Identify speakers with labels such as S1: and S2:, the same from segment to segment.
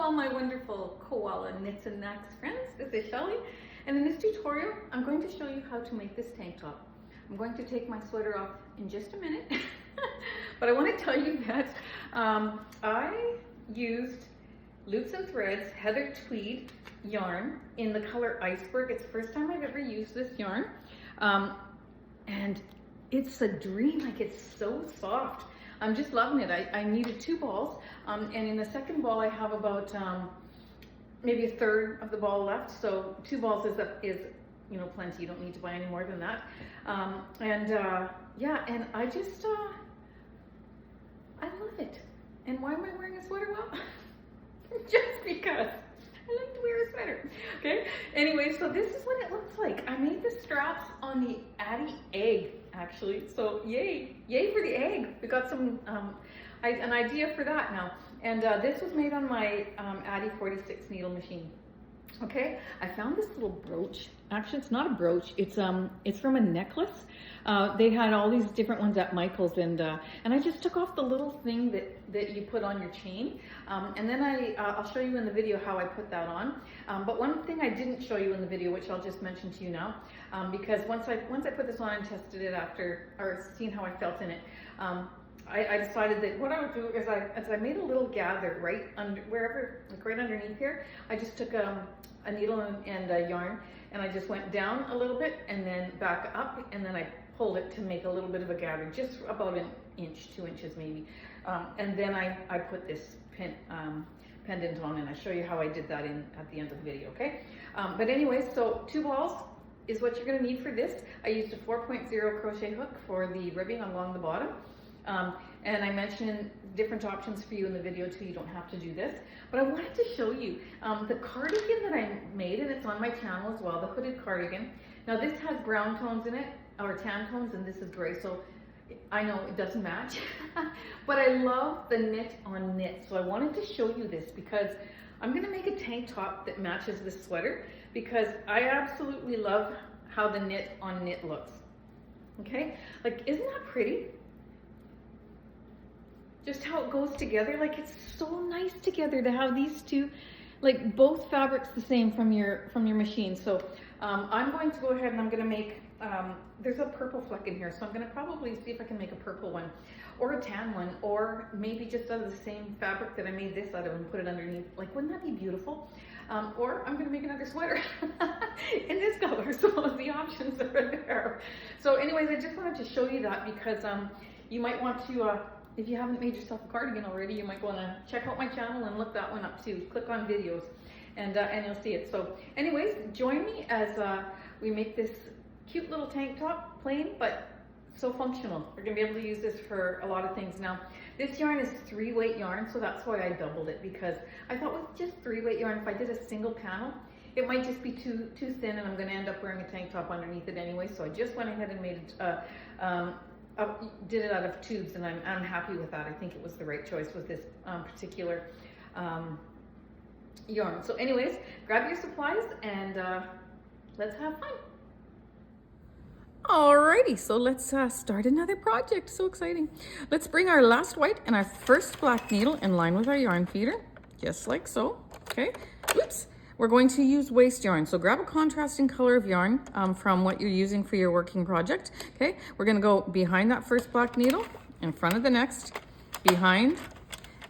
S1: all my wonderful koala knits and knacks friends. This is Shelly, and in this tutorial I'm going to show you how to make this tank top. I'm going to take my sweater off in just a minute, but I want to tell you that I used Loops and Threads Heather Tweed yarn in the color Iceberg. It's the first time I've ever used this yarn, and it's a dream. Like, it's so soft. I'm just loving it. I needed 2 balls, and in the second ball I have about maybe a third of the ball left. So 2 balls is you know, plenty. You don't need to buy any more than that. Yeah, and I just I love it. And why am I wearing a sweater? Well, just because I like to wear a sweater. Okay. Anyway, so this is what it looks like. I made the straps on the Addi Egg, actually. So yay for the egg. We got some an idea for that now. And this was made on my Addi 46 needle machine. Okay, I found this little brooch. Actually, it's not a brooch. It's from a necklace. They had all these different ones at Michael's, and I just took off the little thing that you put on your chain, and then I'll show you in the video how I put that on. But one thing I didn't show you in the video, which I'll just mention to you now, because once I put this on and tested it after, or seen how I felt in it, I decided that what I would do is I made a little gather right under, wherever, like right underneath here. I just took a needle and a yarn, and I just went down a little bit and then back up, and then I pulled it to make a little bit of a gather, just about an inch, 2 inches maybe. And then I put this pendant on, and I show you how I did that at the end of the video, okay? But anyway, so 2 balls is what you're gonna need for this. I used a 4.0 crochet hook for the ribbing along the bottom. And I mentioned different options for you in the video too. You don't have to do this, but I wanted to show you the cardigan that I made, and it's on my channel as well, the hooded cardigan. Now this has brown tones in it, or tan tones, and this is gray, so I know it doesn't match, but I love the knit on knit. So I wanted to show you this because I'm gonna make a tank top that matches this sweater, because I absolutely love how the knit on knit looks. Okay, like, isn't that pretty? Just how it goes together. Like, it's so nice together to have these two, like, both fabrics the same from your machine. So I'm going to go ahead and I'm going to make, there's a purple fleck in here, so I'm going to probably see if I can make a purple one or a tan one, or maybe just out of the same fabric that I made this out of and put it underneath. Like, wouldn't that be beautiful? Or I'm going to make another sweater in this color. So the options are there. So anyways, I just wanted to show you that because you might want to, if you haven't made yourself a cardigan already, you might want to check out my channel and look that one up too. Click on videos, and you'll see it. So anyways, join me as we make this cute little tank top, plain but so functional. We're going to be able to use this for a lot of things. Now, this yarn is 3-weight yarn, so that's why I doubled it, because I thought with just 3-weight yarn, if I did a single panel, it might just be too thin, and I'm going to end up wearing a tank top underneath it anyway. So I just went ahead and made it, did it out of tubes, and I'm happy with that. I think it was the right choice with this particular yarn. So anyways, grab your supplies and let's have fun. Alrighty, so let's start another project. So exciting. Let's bring our last white and our first black needle in line with our yarn feeder, just like so. Okay, oops. We're going to use waste yarn. So grab a contrasting color of yarn from what you're using for your working project. Okay, we're gonna go behind that first black needle, in front of the next, behind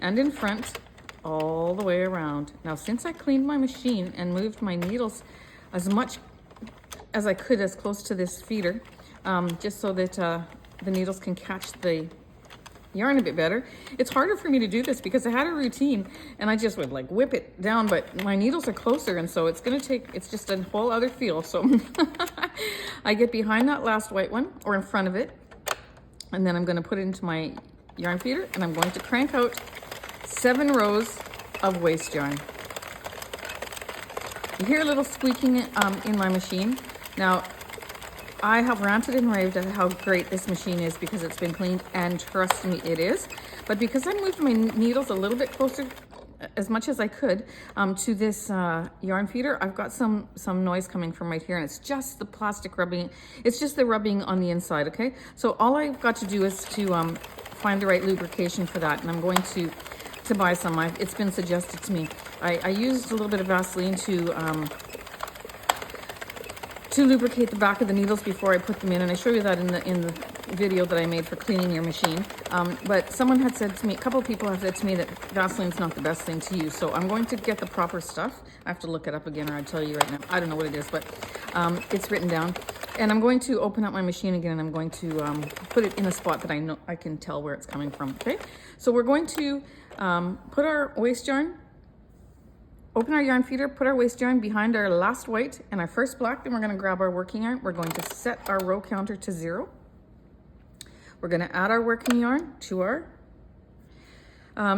S1: and in front, all the way around. Now, since I cleaned my machine and moved my needles as much as I could as close to this feeder, just so that the needles can catch the yarn a bit better. It's harder for me to do this because I had a routine and I just would like whip it down, but my needles are closer, and so it's just a whole other feel. So I get behind that last white one, or in front of it, and then I'm going to put it into my yarn feeder, and I'm going to crank out 7 rows of waste yarn. You hear a little squeaking in my machine. Now, I have ranted and raved at how great this machine is because it's been cleaned, and trust me, it is. But because I moved my needles a little bit closer, as much as I could, to this yarn feeder, I've got some noise coming from right here, and it's just the plastic rubbing. It's just the rubbing on the inside, okay? So all I've got to do is to find the right lubrication for that, and I'm going to buy some. It's been suggested to me. I used a little bit of Vaseline to lubricate the back of the needles before I put them in, and I show you that in the video that I made for cleaning your machine. But someone had said to me, a couple of people have said to me that Vaseline's not the best thing to use, so I'm going to get the proper stuff. I have to look it up again, or I'd tell you right now. I don't know what it is, but it's written down. And I'm going to open up my machine again, and I'm going to put it in a spot that I know I can tell where it's coming from. Okay, so we're going to put our waste yarn, open our yarn feeder, put our waste yarn behind our last white and our first black. Then we're going to grab our working yarn. We're going to set our row counter to 0. We're going to add our working yarn to our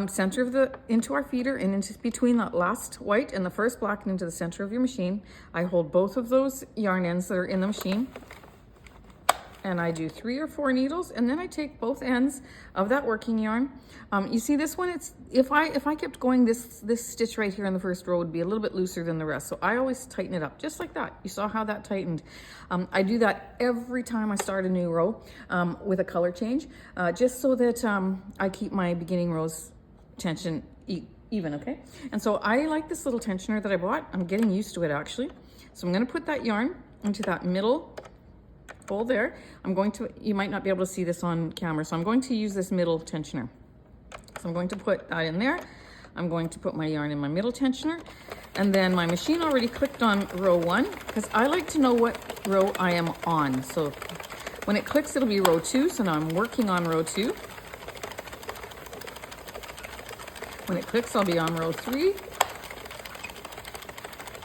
S1: center of into our feeder and into between that last white and the first black and into the center of your machine. I hold both of those yarn ends that are in the machine, and I do 3 or 4 needles, and then I take both ends of that working yarn. You see this one, it's if I kept going, this stitch right here in the first row would be a little bit looser than the rest, so I always tighten it up just like that. You saw how that tightened. I do that every time I start a new row with a color change, just so that I keep my beginning rows tension even, okay? And so I like this little tensioner that I bought. I'm getting used to it actually. So I'm going to put that yarn into that middle hole there. I'm going to, you might not be able to see this on camera, so I'm going to use this middle tensioner. So I'm going to put that in there. I'm going to put my yarn in my middle tensioner, and then my machine already clicked on row 1 because I like to know what row I am on. So when it clicks, it'll be row 2. So now I'm working on row 2. When it clicks, I'll be on row 3.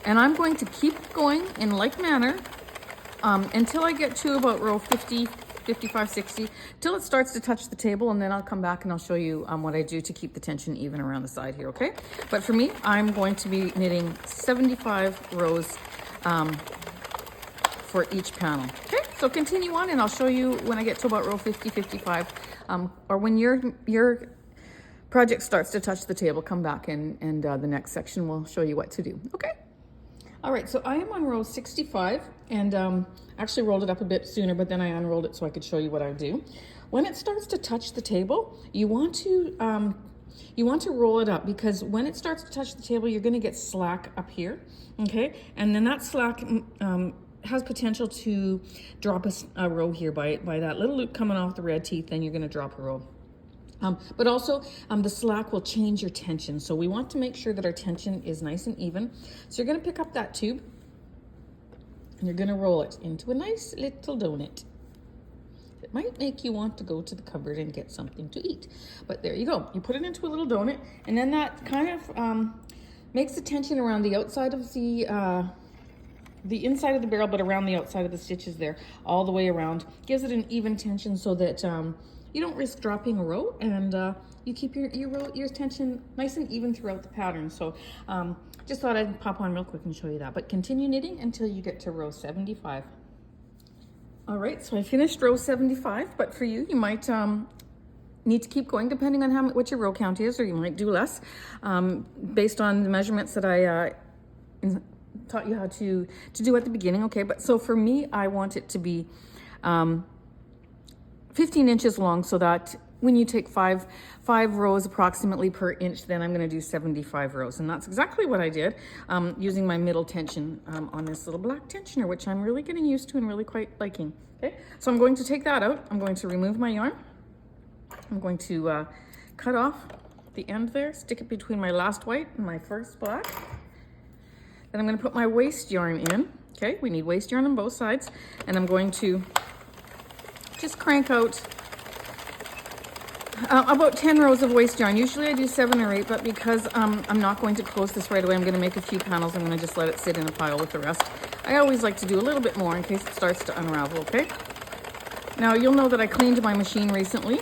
S1: And I'm going to keep going in like manner until I get to about row 50, 55, 60, till it starts to touch the table, and then I'll come back and I'll show you what I do to keep the tension even around the side here, okay? But for me, I'm going to be knitting 75 rows for each panel, okay? So continue on, and I'll show you when I get to about row 50, 55, or when your project starts to touch the table, come back and the next section will show you what to do, okay? All right, so I am on row 65, and actually rolled it up a bit sooner, but then I unrolled it so I could show you what I do. When it starts to touch the table, you want to roll it up, because when it starts to touch the table, you're going to get slack up here, okay? And then that slack has potential to drop a row here by that little loop coming off the red teeth. Then you're going to drop a row. But also the slack will change your tension. So we want to make sure that our tension is nice and even. So you're going to pick up that tube and you're going to roll it into a nice little donut. It might make you want to go to the cupboard and get something to eat. But there you go. You put it into a little donut, and then that kind of makes the tension around the outside of the inside of the barrel, but around the outside of the stitches there, all the way around. Gives it an even tension so that you don't risk dropping a row, and you keep your tension nice and even throughout the pattern. So just thought I'd pop on real quick and show you that. But continue knitting until you get to row 75. All right, so I finished row 75, but for you, you might need to keep going depending on what your row count is, or you might do less based on the measurements that I taught you how to do at the beginning. Okay, but so for me, I want it to be 15 inches long, so that when you take five rows approximately per inch, then I'm going to do 75 rows. And that's exactly what I did using my middle tension on this little black tensioner, which I'm really getting used to and really quite liking. Okay, so I'm going to take that out. I'm going to remove my yarn. I'm going to cut off the end there, stick it between my last white and my first black. Then I'm going to put my waste yarn in. Okay, we need waste yarn on both sides, and I'm going to just crank out about 10 rows of waste yarn. Usually I do 7 or 8, but because I'm not going to close this right away, I'm going to make a few panels. I'm going to just let it sit in a pile with the rest. I always like to do a little bit more in case it starts to unravel, okay? Now you'll know that I cleaned my machine recently.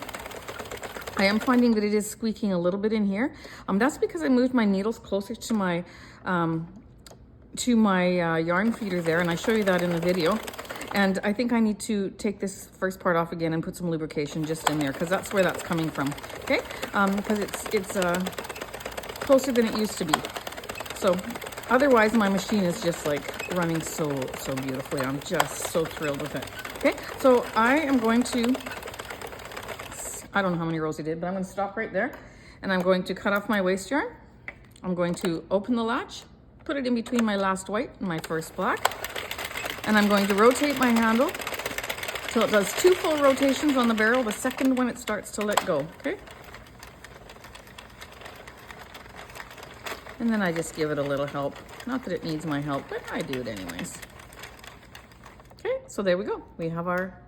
S1: I am finding that it is squeaking a little bit in here. That's because I moved my needles closer to my yarn feeder there, and I show you that in the video. And I think I need to take this first part off again and put some lubrication just in there, because that's where that's coming from, okay? Because it's closer than it used to be. So otherwise my machine is just like running so beautifully. I'm just so thrilled with it. Okay, so I am going to, I don't know how many rows I did, but I'm going to stop right there, and I'm going to cut off my waste yarn. I'm going to open the latch, put it in between my last white and my first black, and I'm going to rotate my handle till it does 2 full rotations on the barrel the second when it starts to let go, okay? And then I just give it a little help. Not that it needs my help, but I do it anyways. Okay, so there we go. We have our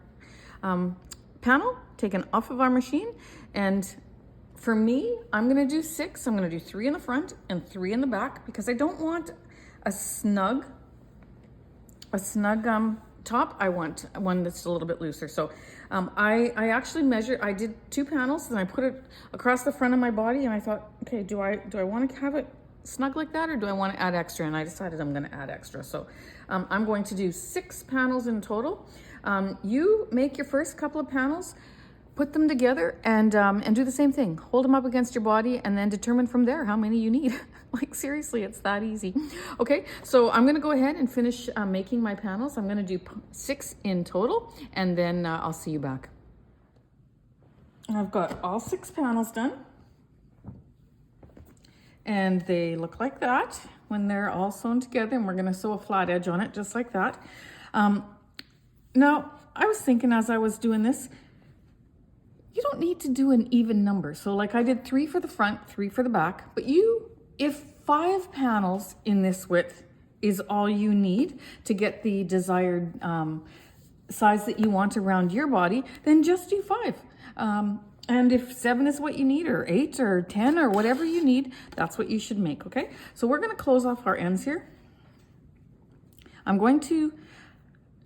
S1: panel taken off of our machine, and for me, I'm gonna do 6. I'm gonna do 3 in the front and 3 in the back because I don't want a snug top. I want one that's a little bit looser. So I actually measured, I did 2 panels and I put it across the front of my body, and I thought, okay, do I want to have it snug like that, or do I want to add extra? And I decided I'm going to add extra. So I'm going to do 6 panels in total. You make your first couple of panels, put them together, and do the same thing. Hold them up against your body and then determine from there how many you need. Like seriously, it's that easy. Okay, so I'm gonna go ahead and finish making my panels. I'm gonna do 6 in total, and then I'll see you back. I've got all 6 panels done. And they look like that when they're all sewn together, and we're gonna sew a flat edge on it just like that. Now, I was thinking as I was doing this, you don't need to do an even number. So like I did 3 for the front, 3 for the back, but if 5 panels in this width is all you need to get the desired size that you want around your body, then just do 5. And if 7 is what you need, or 8 or 10 or whatever you need, that's what you should make, okay? So we're gonna close off our ends here. I'm going to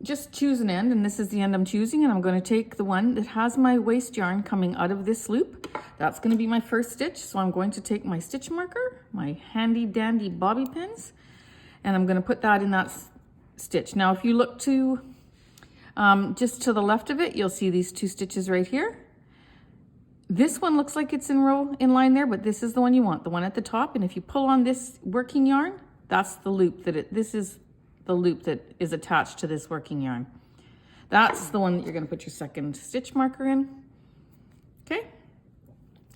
S1: just choose an end, and this is the end I'm choosing, and I'm going to take the one that has my waste yarn coming out of this loop. That's going to be my first stitch, so I'm going to take my stitch marker, my handy dandy bobby pins, and I'm going to put that in that stitch. Now if you look to just to the left of it, you'll see these 2 stitches right here. This one looks like it's in line there, but this is the one you want, the one at the top. And if you pull on this working yarn, that's the loop this is the loop that is attached to this working yarn. That's the one that you're going to put your second stitch marker in. Okay.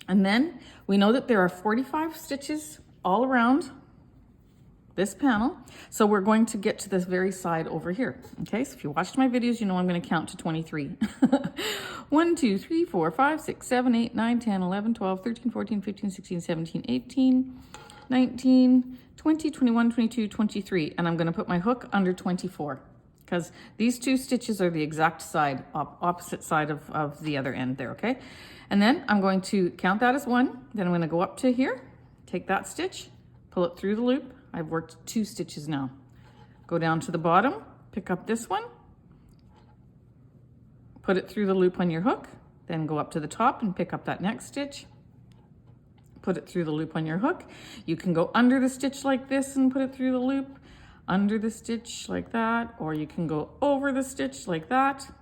S1: And then we know that there are 45 stitches all around this panel. So we're going to get to this very side over here. Okay. So if you watched my videos, you know I'm going to count to 23. 1, 2, 3, 4, 5, 6, 7, 8, 9, 10, 11, 12, 13, 14, 15, 16, 17, 18, 19, 20, 21, 22, 23, and I'm going to put my hook under 24 because these 2 stitches are the exact side, opposite side of the other end there, okay? And then I'm going to count that as 1, then I'm going to go up to here, take that stitch, pull it through the loop. I've worked 2 stitches now. Go down to the bottom, pick up this one, put it through the loop on your hook, then go up to the top and pick up that next stitch. Put it through the loop on your hook. You can go under the stitch like this and put it through the loop, under the stitch like that, or you can go over the stitch like that.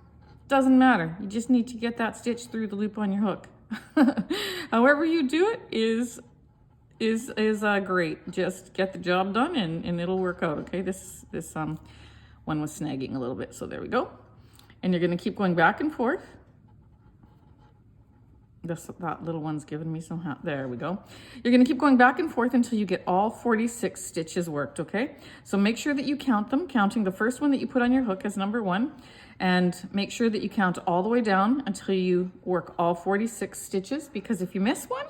S1: Doesn't matter. You just need to get that stitch through the loop on your hook. However you do it is great. Just get the job done and it'll work out, okay? This one was snagging a little bit, so there we go. And you're gonna keep going back and forth. That little one's giving me some help. There we go. You're going to keep going back and forth until you get all 46 stitches worked, okay? So make sure that you count them, counting the first one that you put on your hook as number 1, and make sure that you count all the way down until you work all 46 stitches, because if you miss one,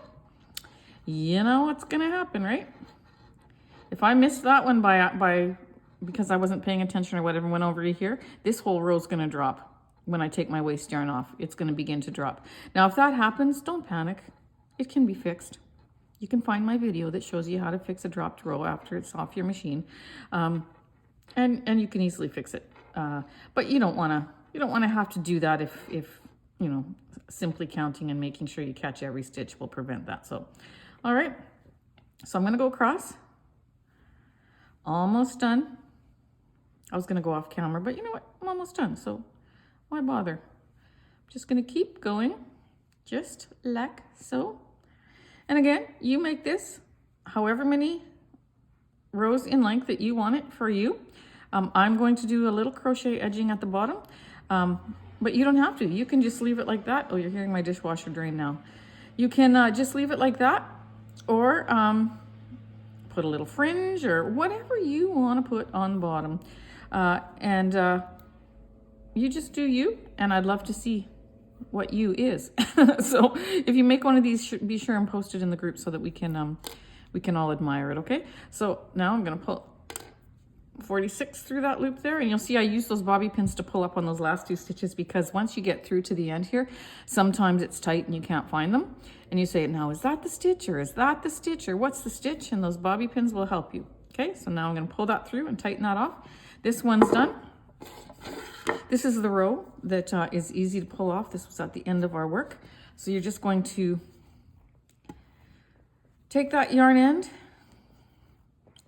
S1: you know what's going to happen, right? If I missed that one because I wasn't paying attention or whatever, went over to here, this whole row is going to drop. When I take my waste yarn off, it's going to begin to drop. Now, if that happens, don't panic. It can be fixed. You can find my video that shows you how to fix a dropped row after it's off your machine, and you can easily fix it. But you don't want to have to do that if you know, simply counting and making sure you catch every stitch will prevent that. So, all right. So I'm going to go across. Almost done. I was going to go off camera, but you know what? I'm almost done. So why bother? I'm just going to keep going just like so. And again, you make this however many rows in length that you want it for you. I'm going to do a little crochet edging at the bottom, but you don't have to. You can just leave it like that. Oh, you're hearing my dishwasher drain now. You can just leave it like that, or put a little fringe or whatever you want to put on the bottom. You just do you, and I'd love to see what you is. So if you make one of these, be sure and post it in the group so that we can all admire it, okay? So now I'm gonna pull 46 through that loop there, and you'll see I use those bobby pins to pull up on those last 2 stitches, because once you get through to the end here, sometimes it's tight and you can't find them. And you say, now, is that the stitch, or is that the stitch, or what's the stitch? And those bobby pins will help you. Okay, so now I'm gonna pull that through and tighten that off. This one's done. This is the row that is easy to pull off. This was at the end of our work. So you're just going to take that yarn end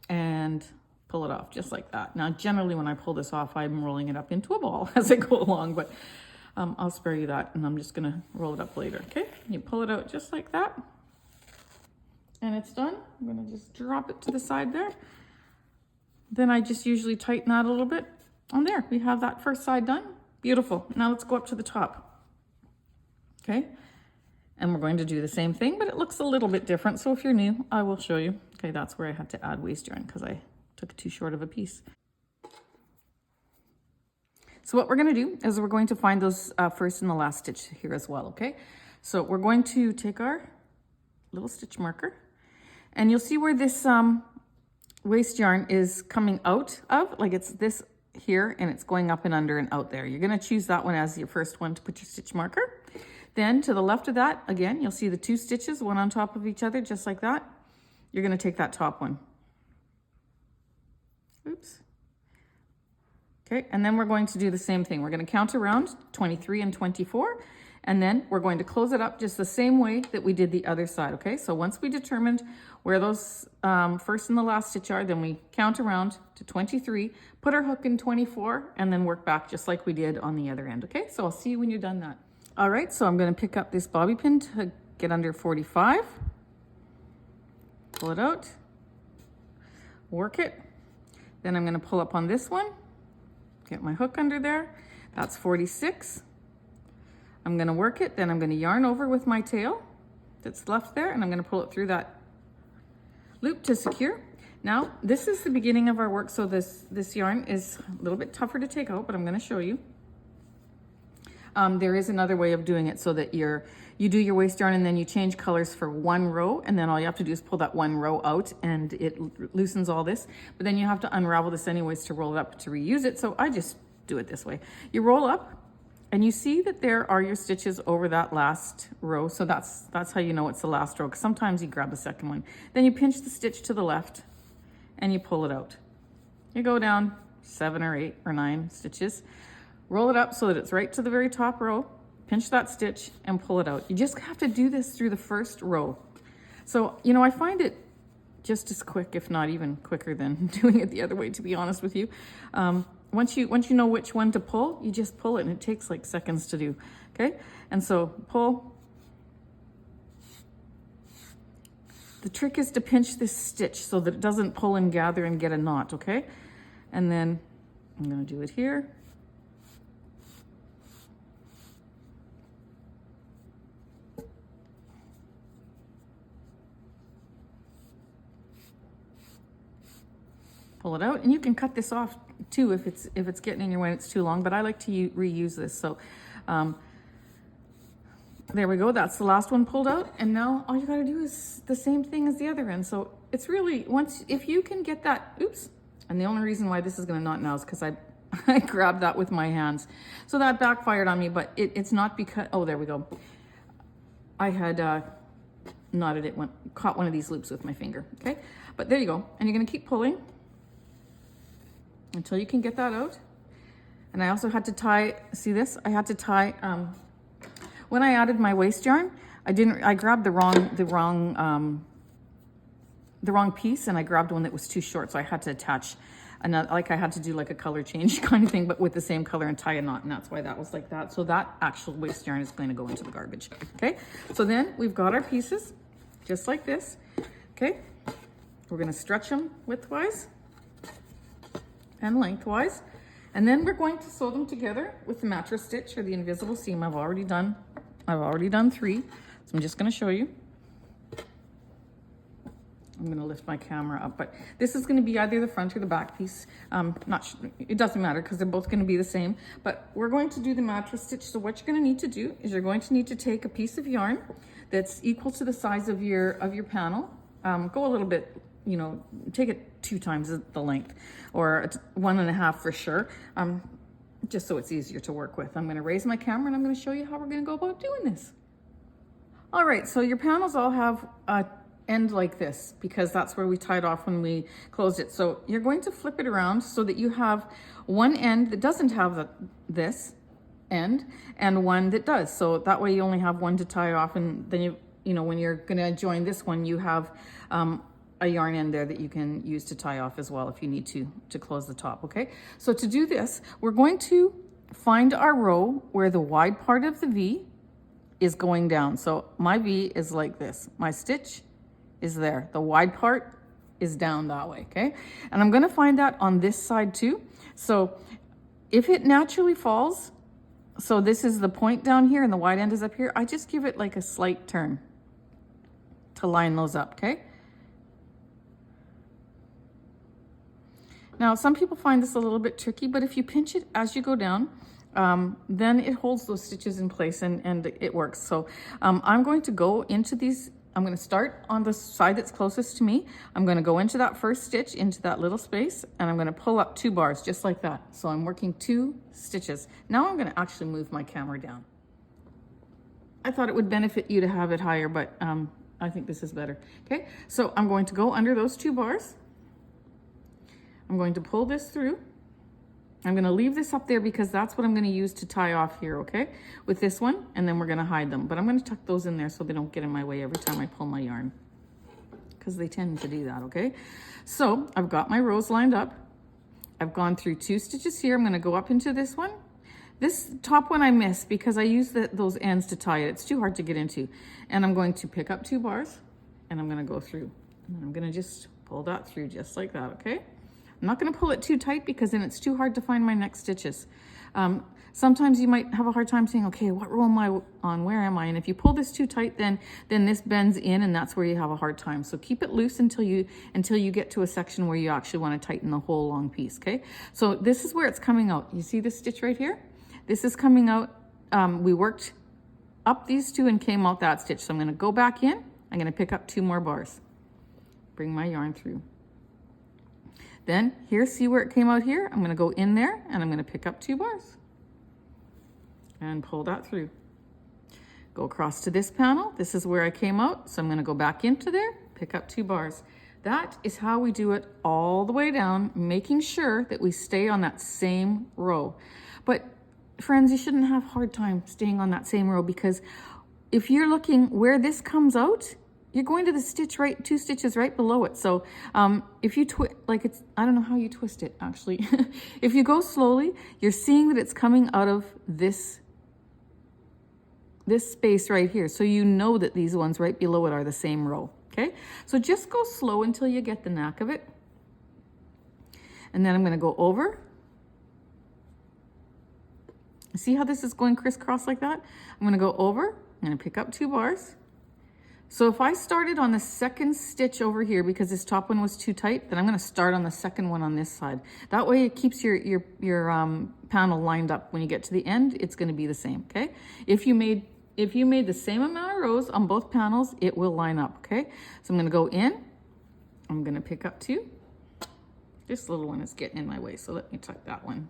S1: and pull it off just like that. Now, generally when I pull this off, I'm rolling it up into a ball as I go along, but I'll spare you that, and I'm just gonna roll it up later, okay? You pull it out just like that, and it's done. I'm gonna just drop it to the side there. Then I just usually tighten that a little bit. And there, we have that first side done. Beautiful. Now let's go up to the top. Okay, and we're going to do the same thing, but it looks a little bit different. So if you're new, I will show you. Okay, that's where I had to add waist yarn because I took too short of a piece. So what we're going to do is we're going to find those first and the last stitch here as well, okay? So we're going to take our little stitch marker, and you'll see where this waist yarn is coming out of, like it's this here, and it's going up and under and out there. You're going to choose that one as your first one to put your stitch marker. Then to the left of that, again, you'll see the 2 stitches, one on top of each other, just like that. You're going to take that top one. Oops. Okay, and then we're going to do the same thing. We're going to count around 23 and 24, and then we're going to close it up just the same way that we did the other side, okay? So once we determined where those first and the last stitch are, then we count around to 23, put our hook in 24, and then work back just like we did on the other end, okay? So I'll see you when you're done that. All right, so I'm going to pick up this bobby pin to get under 45, pull it out, work it, then I'm going to pull up on this one, get my hook under there, that's 46. I'm going to work it, then I'm going to yarn over with my tail that's left there, and I'm going to pull it through that loop to secure. Now, this is the beginning of our work, so this yarn is a little bit tougher to take out, but I'm going to show you. There is another way of doing it so that you do your waist yarn and then you change colors for one row, and then all you have to do is pull that one row out and it loosens all this. But then you have to unravel this anyways to roll it up to reuse it. So I just do it this way. You roll up and you see that there are your stitches over that last row. So that's how you know it's the last row, because sometimes you grab the second one. Then you pinch the stitch to the left and you pull it out. You go down 7 or 8 or 9 stitches. Roll it up so that it's right to the very top row, pinch that stitch and pull it out. You just have to do this through the first row. So, you know, I find it just as quick, if not even quicker than doing it the other way, to be honest with you. Once you know which one to pull, you just pull it, and it takes like seconds to do, okay? And so pull. The trick is to pinch this stitch so that it doesn't pull and gather and get a knot, okay? And then I'm gonna do it here. Pull it out, and you can cut this off too if it's getting in your way and it's too long, but I like to reuse this. So there we go, that's the last one pulled out, and now all you got to do is the same thing as the other end. So it's really, if you can get that, oops, and the only reason why this is going to knot now is because I grabbed that with my hands, so that backfired on me, but it's not because, oh, there we go, I had knotted it, caught one of these loops with my finger, okay? But there you go, and you're going to keep pulling until you can get that out. And I also had to tie, see this? I had to tie, when I added my waist yarn, I grabbed the wrong piece, and I grabbed one that was too short, so I had to attach another, like I had to do like a color change kind of thing, but with the same color, and tie a knot, and that's why that was like that. So that actual waist yarn is going to go into the garbage, okay? So then we've got our pieces, just like this, okay? We're gonna stretch them widthwise and lengthwise, and then we're going to sew them together with the mattress stitch or the invisible seam. I've already done 3, so I'm just going to show you. I'm going to lift my camera up, but this is going to be either the front or the back piece. It doesn't matter because they're both going to be the same, but we're going to do the mattress stitch. So what you're going to need to do is you're going to need to take a piece of yarn that's equal to the size of your panel. Go a little bit, you know, take it 2 times the length, or 1.5 for sure, just so it's easier to work with. I'm going to raise my camera and I'm going to show you how we're going to go about doing this. All right, so your panels all have a end like this because that's where we tied off when we closed it. So you're going to flip it around so that you have one end that doesn't have this end and one that does. So that way you only have one to tie off, and then you know when you're going to join this one, you have a yarn end there that you can use to tie off as well if you need to close the top. Okay, so to do this, we're going to find our row where the wide part of the V is going down. So my V is like this. My stitch is there. The wide part is down that way, okay? And I'm gonna find that on this side too. So if it naturally falls, so this is the point down here and the wide end is up here, I just give it like a slight turn to line those up, okay? Now, some people find this a little bit tricky, but if you pinch it as you go down, then it holds those stitches in place and it works. So I'm going to go into these. I'm going to start on the side that's closest to me. I'm going to go into that first stitch, into that little space, and I'm going to pull up 2 bars just like that. So I'm working 2 stitches. Now I'm going to actually move my camera down. I thought it would benefit you to have it higher, but I think this is better. Okay, so I'm going to go under those 2 bars. I'm going to pull this through. I'm going to leave this up there because that's what I'm going to use to tie off here, okay, with this one, and then we're going to hide them. But I'm going to tuck those in there so they don't get in my way every time I pull my yarn, because they tend to do that, okay? So I've got my rows lined up. I've gone through 2 stitches here. I'm going to go up into this one. This top one I missed because I used those ends to tie it. It's too hard to get into. And I'm going to pick up 2 bars, and I'm going to go through. And I'm going to just pull that through just like that, okay? I'm not going to pull it too tight because then it's too hard to find my next stitches. Sometimes you might have a hard time saying, okay, what row am I on? Where am I? And if you pull this too tight, then this bends in, and that's where you have a hard time. So keep it loose until you get to a section where you actually want to tighten the whole long piece, okay? So this is where it's coming out. You see this stitch right here? This is coming out. We worked up these 2 and came out that stitch. So I'm going to go back in. I'm going to pick up 2 more bars. Bring my yarn through. Then here, see where it came out here? I'm going to go in there and I'm going to pick up 2 bars and pull that through. Go across to this panel. This is where I came out. So I'm going to go back into there, pick up 2 bars. That is how we do it all the way down, making sure that we stay on that same row. But friends, you shouldn't have a hard time staying on that same row, because if you're looking where this comes out, you're going to the stitch 2 stitches right below it. So if you twist, like I don't know how you twist it actually. If you go slowly, you're seeing that it's coming out of this space right here. So you know that these ones right below it are the same row, okay? So just go slow until you get the knack of it. And then I'm gonna go over. See how this is going crisscross like that? I'm gonna go over, I'm gonna pick up 2 bars. So if I started on the second stitch over here because this top one was too tight, then I'm going to start on the second one on this side. That way it keeps your panel lined up. When you get to the end, it's going to be the same, okay? If you made the same amount of rows on both panels, it will line up, okay? So I'm going to go in. I'm going to pick up 2. This little one is getting in my way, so let me tuck that one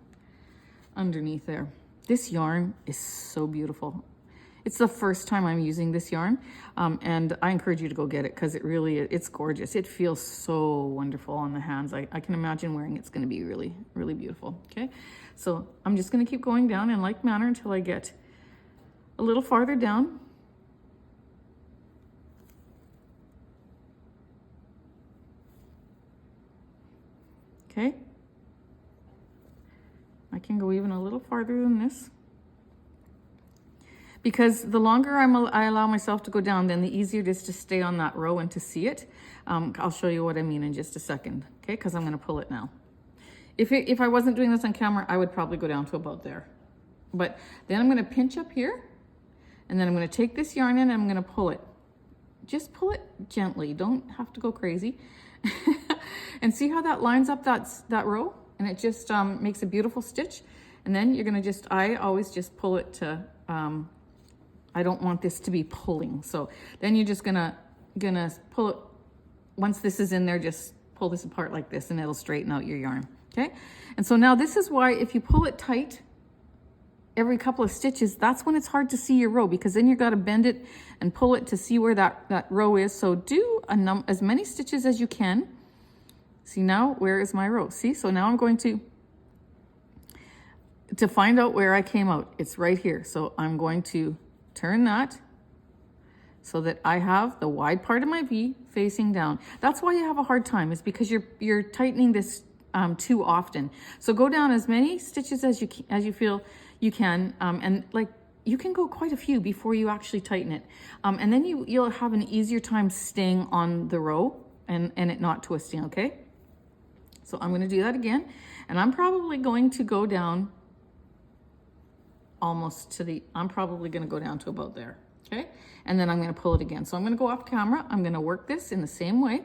S1: underneath there. This yarn is so beautiful. It's the first time I'm using this yarn, and I encourage you to go get it because it's gorgeous. It feels so wonderful on the hands. I can imagine wearing it's going to be really, really beautiful. Okay, so I'm just going to keep going down in like manner until I get a little farther down. Okay, I can go even a little farther than this. Because the longer I allow myself to go down, then the easier it is to stay on that row and to see it. I'll show you what I mean in just a second, okay? Because I'm going to pull it now. If I wasn't doing this on camera, I would probably go down to about there. But then I'm going to pinch up here, and then I'm going to take this yarn in and I'm going to pull it. just pull it gently. You don't have to go crazy. And see how that lines up that row? And it just makes a beautiful stitch. And then you're gonna I always just pull it to, I don't want this to be pulling. So then you're just gonna pull it, once this is in there, just pull this apart like this and it'll straighten out your yarn, okay? And so now this is why if you pull it tight every couple of stitches, that's when it's hard to see your row, because then you've got to bend it and pull it to see where that row is. So do as many stitches as you can. See now, where is my row? See, so now I'm going to find out where I came out. It's right here. So I'm going to turn that so that I have the wide part of my V facing down. That's why you have a hard time, is because you're tightening this too often. So go down as many stitches as you feel you can, and like you can go quite a few before you actually tighten it, and then you'll have an easier time staying on the row and it not twisting. Okay, so I'm going to do that again, and I'm probably going to go down almost to I'm probably going to go down to about there. Okay, and then I'm going to pull it again. So I'm going to go off camera. I'm going to work this in the same way.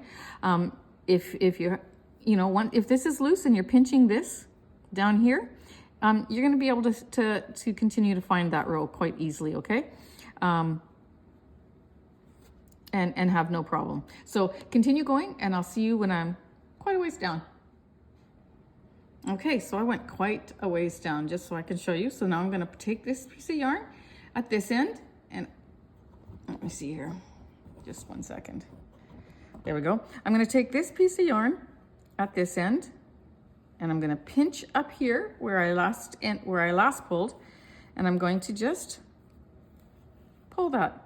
S1: If you're, if this is loose and you're pinching this down here, you're going to be able to continue to find that row quite easily. Okay, and have no problem. So continue going, and I'll see you when I'm quite a ways down. Okay, so I went quite a ways down just so I can show you. So now I'm going to take this piece of yarn at this end, and let me see here, just 1 second. There we go. I'm going to take this piece of yarn at this end, and I'm going to pinch up here where I last pulled, and I'm going to just pull that.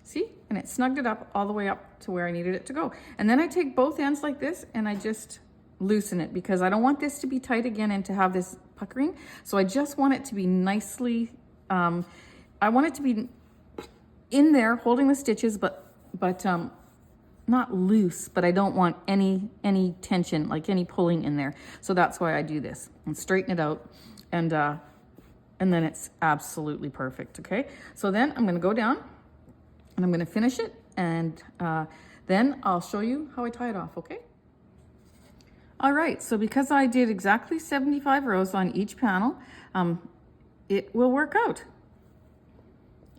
S1: See? And it snugged it up all the way up to where I needed it to go. And then I take both ends like this and I just loosen it, because I don't want this to be tight again and to have this puckering. So I just want it to be nicely, I want it to be in there holding the stitches, but not loose, but I don't want any tension, like any pulling in there. So that's why I do this and straighten it out, and then it's absolutely perfect. Okay, so then I'm going to go down and I'm going to finish it, and then I'll show you how I tie it off. Okay. All right, so because I did exactly 75 rows on each panel, it will work out.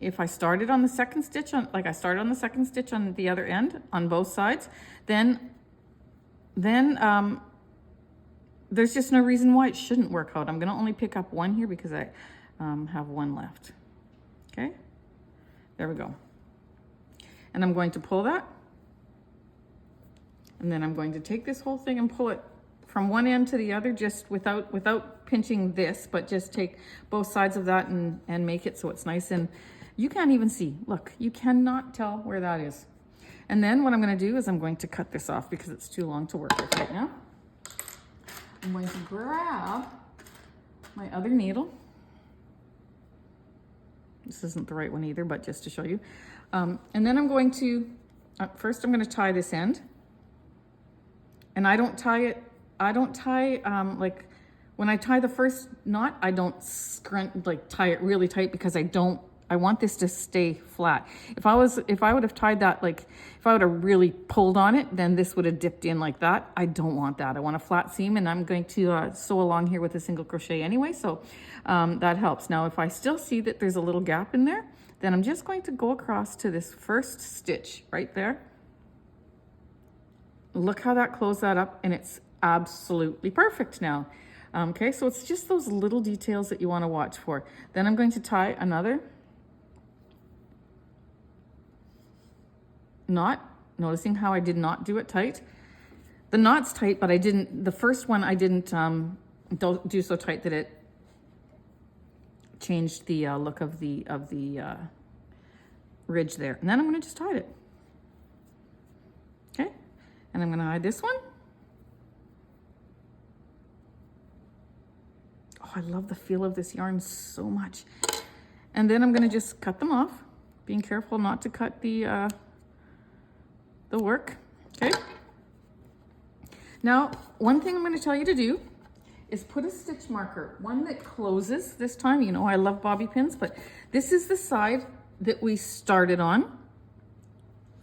S1: If I started on the second stitch, like I started on the second stitch on the other end on both sides, then there's just no reason why it shouldn't work out. I'm going to only pick up one here because I have one left. Okay, there we go. And I'm going to pull that. And then I'm going to take this whole thing and pull it from one end to the other, just without pinching this, but just take both sides of that and make it so it's nice. And you can't even see, look, you cannot tell where that is. And then what I'm going to do is I'm going to cut this off because it's too long to work with right now. I'm going to grab my other needle. This isn't the right one either, but just to show you. And then I'm going to, first I'm going to tie this end. And I don't tie, like when I tie the first knot, I don't tie it really tight, because I want this to stay flat. If I would have tied that, like if I would have really pulled on it, then this would have dipped in like that. I don't want that. I want a flat seam, and I'm going to sew along here with a single crochet anyway. So that helps. Now, if I still see that there's a little gap in there, then I'm just going to go across to this first stitch right there. Look how that closed that up, and it's absolutely perfect now. Okay, so it's just those little details that you want to watch for. Then I'm going to tie another knot, noticing how I did not do it tight. The knot's tight, but the first one I didn't do so tight that it changed the look of the ridge there. And then I'm going to just tie it. Okay. And I'm going to hide this one. Oh, I love the feel of this yarn so much. And then I'm going to just cut them off, being careful not to cut the work. Okay. Now, one thing I'm going to tell you to do is put a stitch marker, one that closes this time. You know, I love bobby pins, but this is the side that we started on.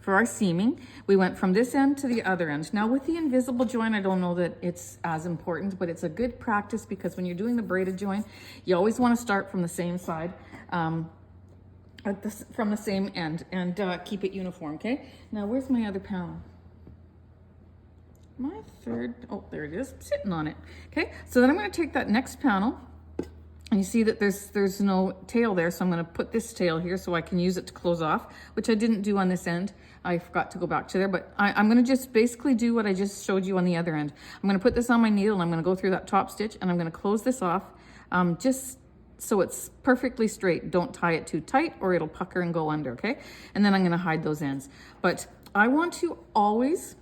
S1: for our seaming, we went from this end to the other end. Now with the invisible join, I don't know that it's as important, but it's a good practice because when you're doing the braided join, you always want to start from the same side, from the same end, and keep it uniform, okay? Now where's my other panel? My third, oh, there it is, sitting on it. Okay, so then I'm going to take that next panel, and you see that there's no tail there, so I'm going to put this tail here so I can use it to close off, which I didn't do on this end. I forgot to go back to there, but I'm going to just basically do what I just showed you on the other end. I'm going to put this on my needle, and I'm going to go through that top stitch, and I'm going to close this off, just so it's perfectly straight. Don't tie it too tight or it'll pucker and go under, okay? And then I'm going to hide those ends. But I want to always,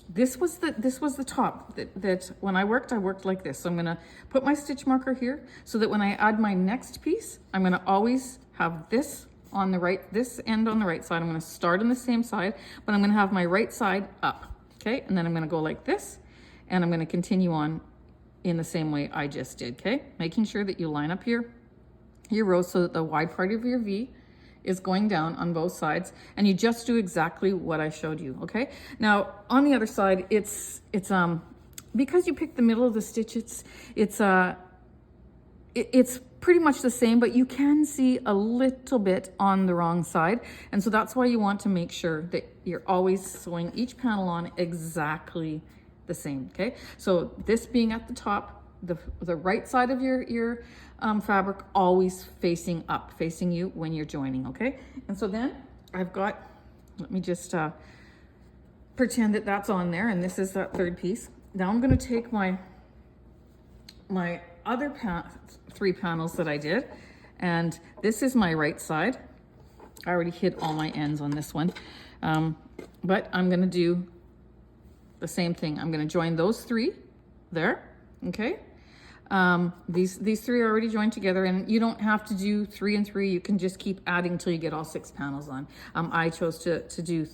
S1: this was the top that when I worked like this. So I'm going to put my stitch marker here so that when I add my next piece, I'm going to always have this on the right, this end on the right side. I'm going to start on the same side, but I'm going to have my right side up, okay? And then I'm going to go like this, and I'm going to continue on in the same way I just did, okay? Making sure that you line up your rows so that the wide part of your V is going down on both sides, and you just do exactly what I showed you, okay? Now, on the other side, it's because you picked the middle of the stitch, it's pretty much the same, but you can see a little bit on the wrong side, and so that's why you want to make sure that you're always sewing each panel on exactly the same, okay? So this being at the top, the right side of your fabric always facing up, facing you when you're joining, okay? And so then I've got, let me just pretend that that's on there, and this is that third piece. Now I'm going to take my other three panels that I did, and this is my right side. I already hit all my ends on this one, but I'm going to do the same thing. I'm going to join those three there, okay? These three are already joined together, and you don't have to do 3 and 3. You can just keep adding until you get all 6 panels on. I chose to do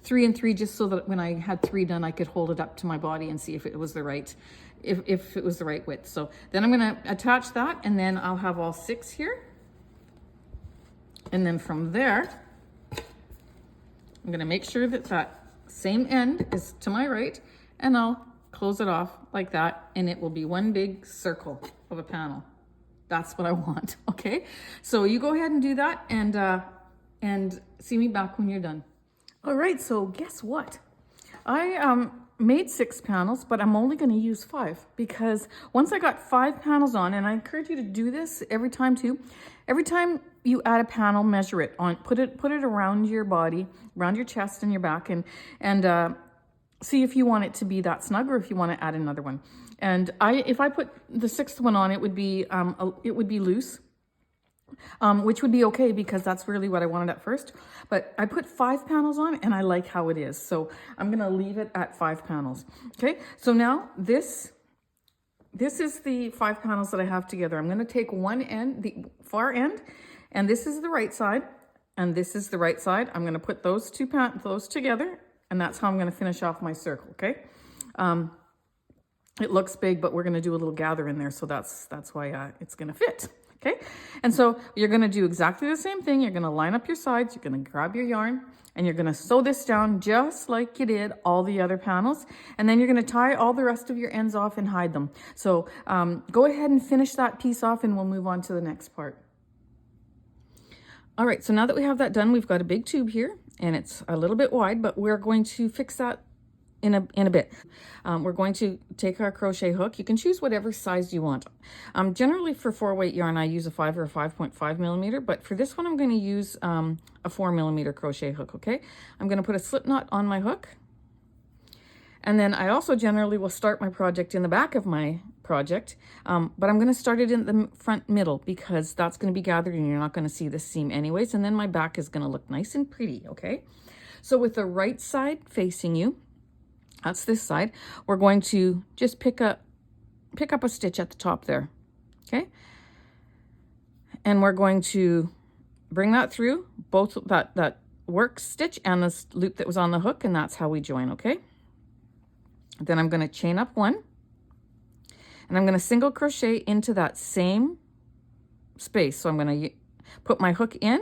S1: 3 and 3 just so that when I had 3 done, I could hold it up to my body and see if it was the right, if it was the right width. So then I'm going to attach that, and then I'll have all 6 here. And then from there, I'm going to make sure that that same end is to my right, and I'll close it off like that, and it will be one big circle of a panel. That's what I want, okay? So you go ahead and do that, and see me back when you're done. All right, so guess what? I made 6 panels, but I'm only going to use 5 because once I got 5 panels on, and I encourage you to do this every time too. Every time you add a panel, measure it on, put it around your body, around your chest and your back, and see if you want it to be that snug or if you want to add another one. And if I put the 6th one on, it would be loose, which would be okay because that's really what I wanted at first. But I put 5 panels on, and I like how it is, so I'm gonna leave it at 5 panels. Okay, so now this is the 5 panels that I have together. I'm gonna take one end, the far end, and this is the right side, and this is the right side. I'm gonna put those those together, and that's how I'm gonna finish off my circle, okay? It looks big, but we're gonna do a little gather in there, so that's why it's gonna fit, okay? And so you're gonna do exactly the same thing. You're gonna line up your sides, you're gonna grab your yarn, and you're gonna sew this down just like you did all the other panels, and then you're gonna tie all the rest of your ends off and hide them. So go ahead and finish that piece off, and we'll move on to the next part. All right, so now that we have that done, we've got a big tube here, and it's a little bit wide, but we're going to fix that in a bit. We're going to take our crochet hook. You can choose whatever size you want. Generally for 4-weight yarn, I use a 5 or a 5.5 millimeter, but for this one, I'm going to use a 4 millimeter crochet hook, okay? I'm going to put a slip knot on my hook. And then I also generally will start my project in the back of my project, but I'm going to start it in the front middle because that's going to be gathered and you're not going to see the seam anyways. And then my back is going to look nice and pretty, okay? So with the right side facing you, that's this side, we're going to just pick up a stitch at the top there, okay? And we're going to bring that through both that work stitch and this loop that was on the hook, and that's how we join, okay? Then I'm going to chain up 1, and I'm going to single crochet into that same space. So I'm going to put my hook in,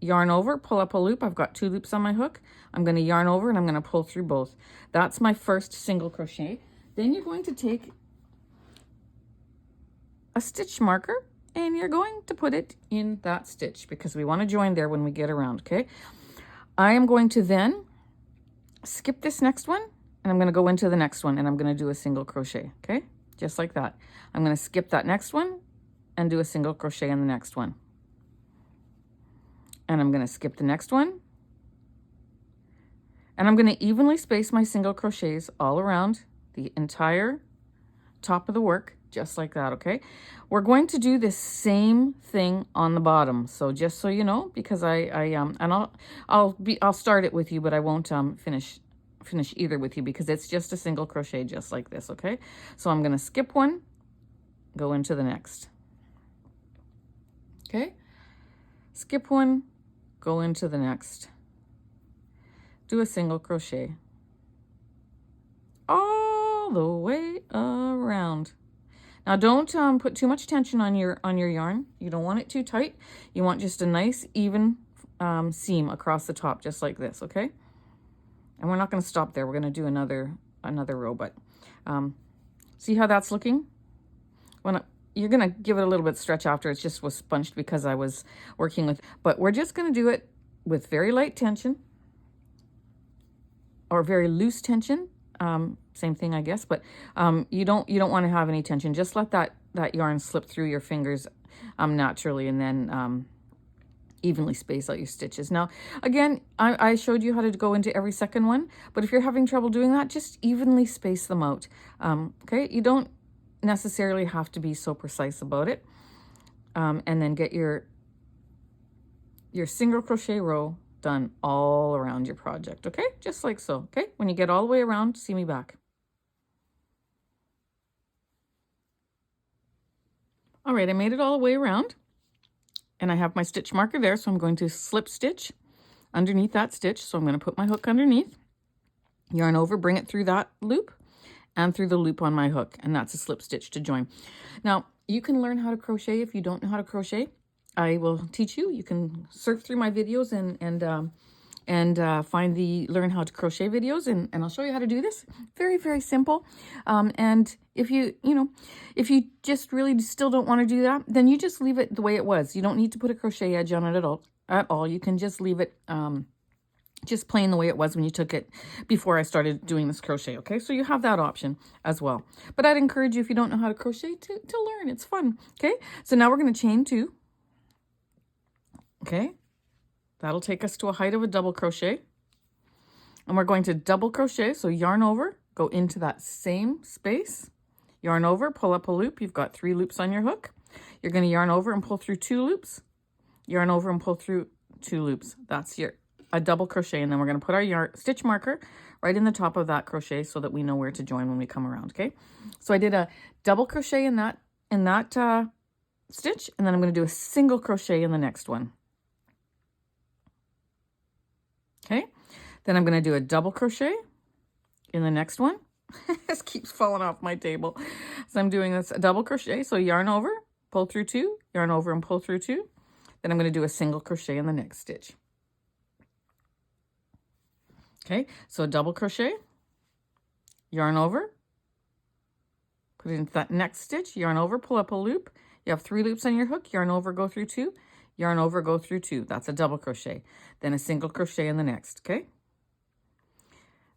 S1: yarn over, pull up a loop. I've got 2 loops on my hook. I'm going to yarn over and I'm going to pull through both. That's my first single crochet. Then you're going to take a stitch marker and you're going to put it in that stitch because we want to join there when we get around, okay? I am going to then skip this next one and I'm going to go into the next one and I'm going to do a single crochet, okay? Just like that. I'm going to skip that next one and do a single crochet in the next one. And I'm going to skip the next one. And I'm going to evenly space my single crochets all around the entire top of the work, just like that, okay? We're going to do this same thing on the bottom. So just so you know, because I'll start it with you, but I won't finish either with you because it's just a single crochet just like this, okay? So I'm going to skip one, go into the next. Okay? Skip one, go into the next. Do a single crochet all the way around. Now don't put too much tension on your yarn. You don't want it too tight. You want just a nice even seam across the top, just like this, okay? And we're not going to stop there. We're going to do another row, but see how that's looking? You're going to give it a little bit of stretch after. It just was sponged because I was working with, but we're just going to do it with very light tension or very loose tension. Same thing, I guess, but you don't want to have any tension. Just let that yarn slip through your fingers naturally, and then evenly space out your stitches. Now, again, I showed you how to go into every second one, but if you're having trouble doing that, just evenly space them out. Okay, you don't necessarily have to be so precise about it. And then get your single crochet row done all around your project, okay? Just like so, okay? When you get all the way around, see me back. All right, I made it all the way around and I have my stitch marker there, so I'm going to slip stitch underneath that stitch. So I'm going to put my hook underneath, yarn over, bring it through that loop and through the loop on my hook, and that's a slip stitch to join. Now, you can learn how to crochet if you don't know how to crochet. I will teach you. You can surf through my videos and find the learn how to crochet videos, and I'll show you how to do this. Very, very simple. And if you just really still don't want to do that, then you just leave it the way it was. You don't need to put a crochet edge on it at all. You can just leave it just plain the way it was when you took it before I started doing this crochet, okay? So you have that option as well. But I'd encourage you, if you don't know how to crochet, to learn. It's fun, okay? So now we're going to chain 2. Okay, that'll take us to a height of a double crochet. And we're going to double crochet, so yarn over, go into that same space, yarn over, pull up a loop. You've got 3 loops on your hook. You're going to yarn over and pull through 2 loops, yarn over and pull through 2 loops. That's a double crochet, and then we're going to put our stitch marker right in the top of that crochet so that we know where to join when we come around, okay? So I did a double crochet in that stitch, and then I'm going to do a single crochet in the next one. Okay, then I'm going to do a double crochet in the next one. This keeps falling off my table. So I'm doing this, a double crochet. So yarn over, pull through 2, yarn over and pull through 2. Then I'm going to do a single crochet in the next stitch. Okay, so a double crochet, yarn over, put it into that next stitch, yarn over, pull up a loop. You have 3 loops on your hook, yarn over, go through 2. Yarn over, go through 2. That's a double crochet. Then a single crochet in the next, okay?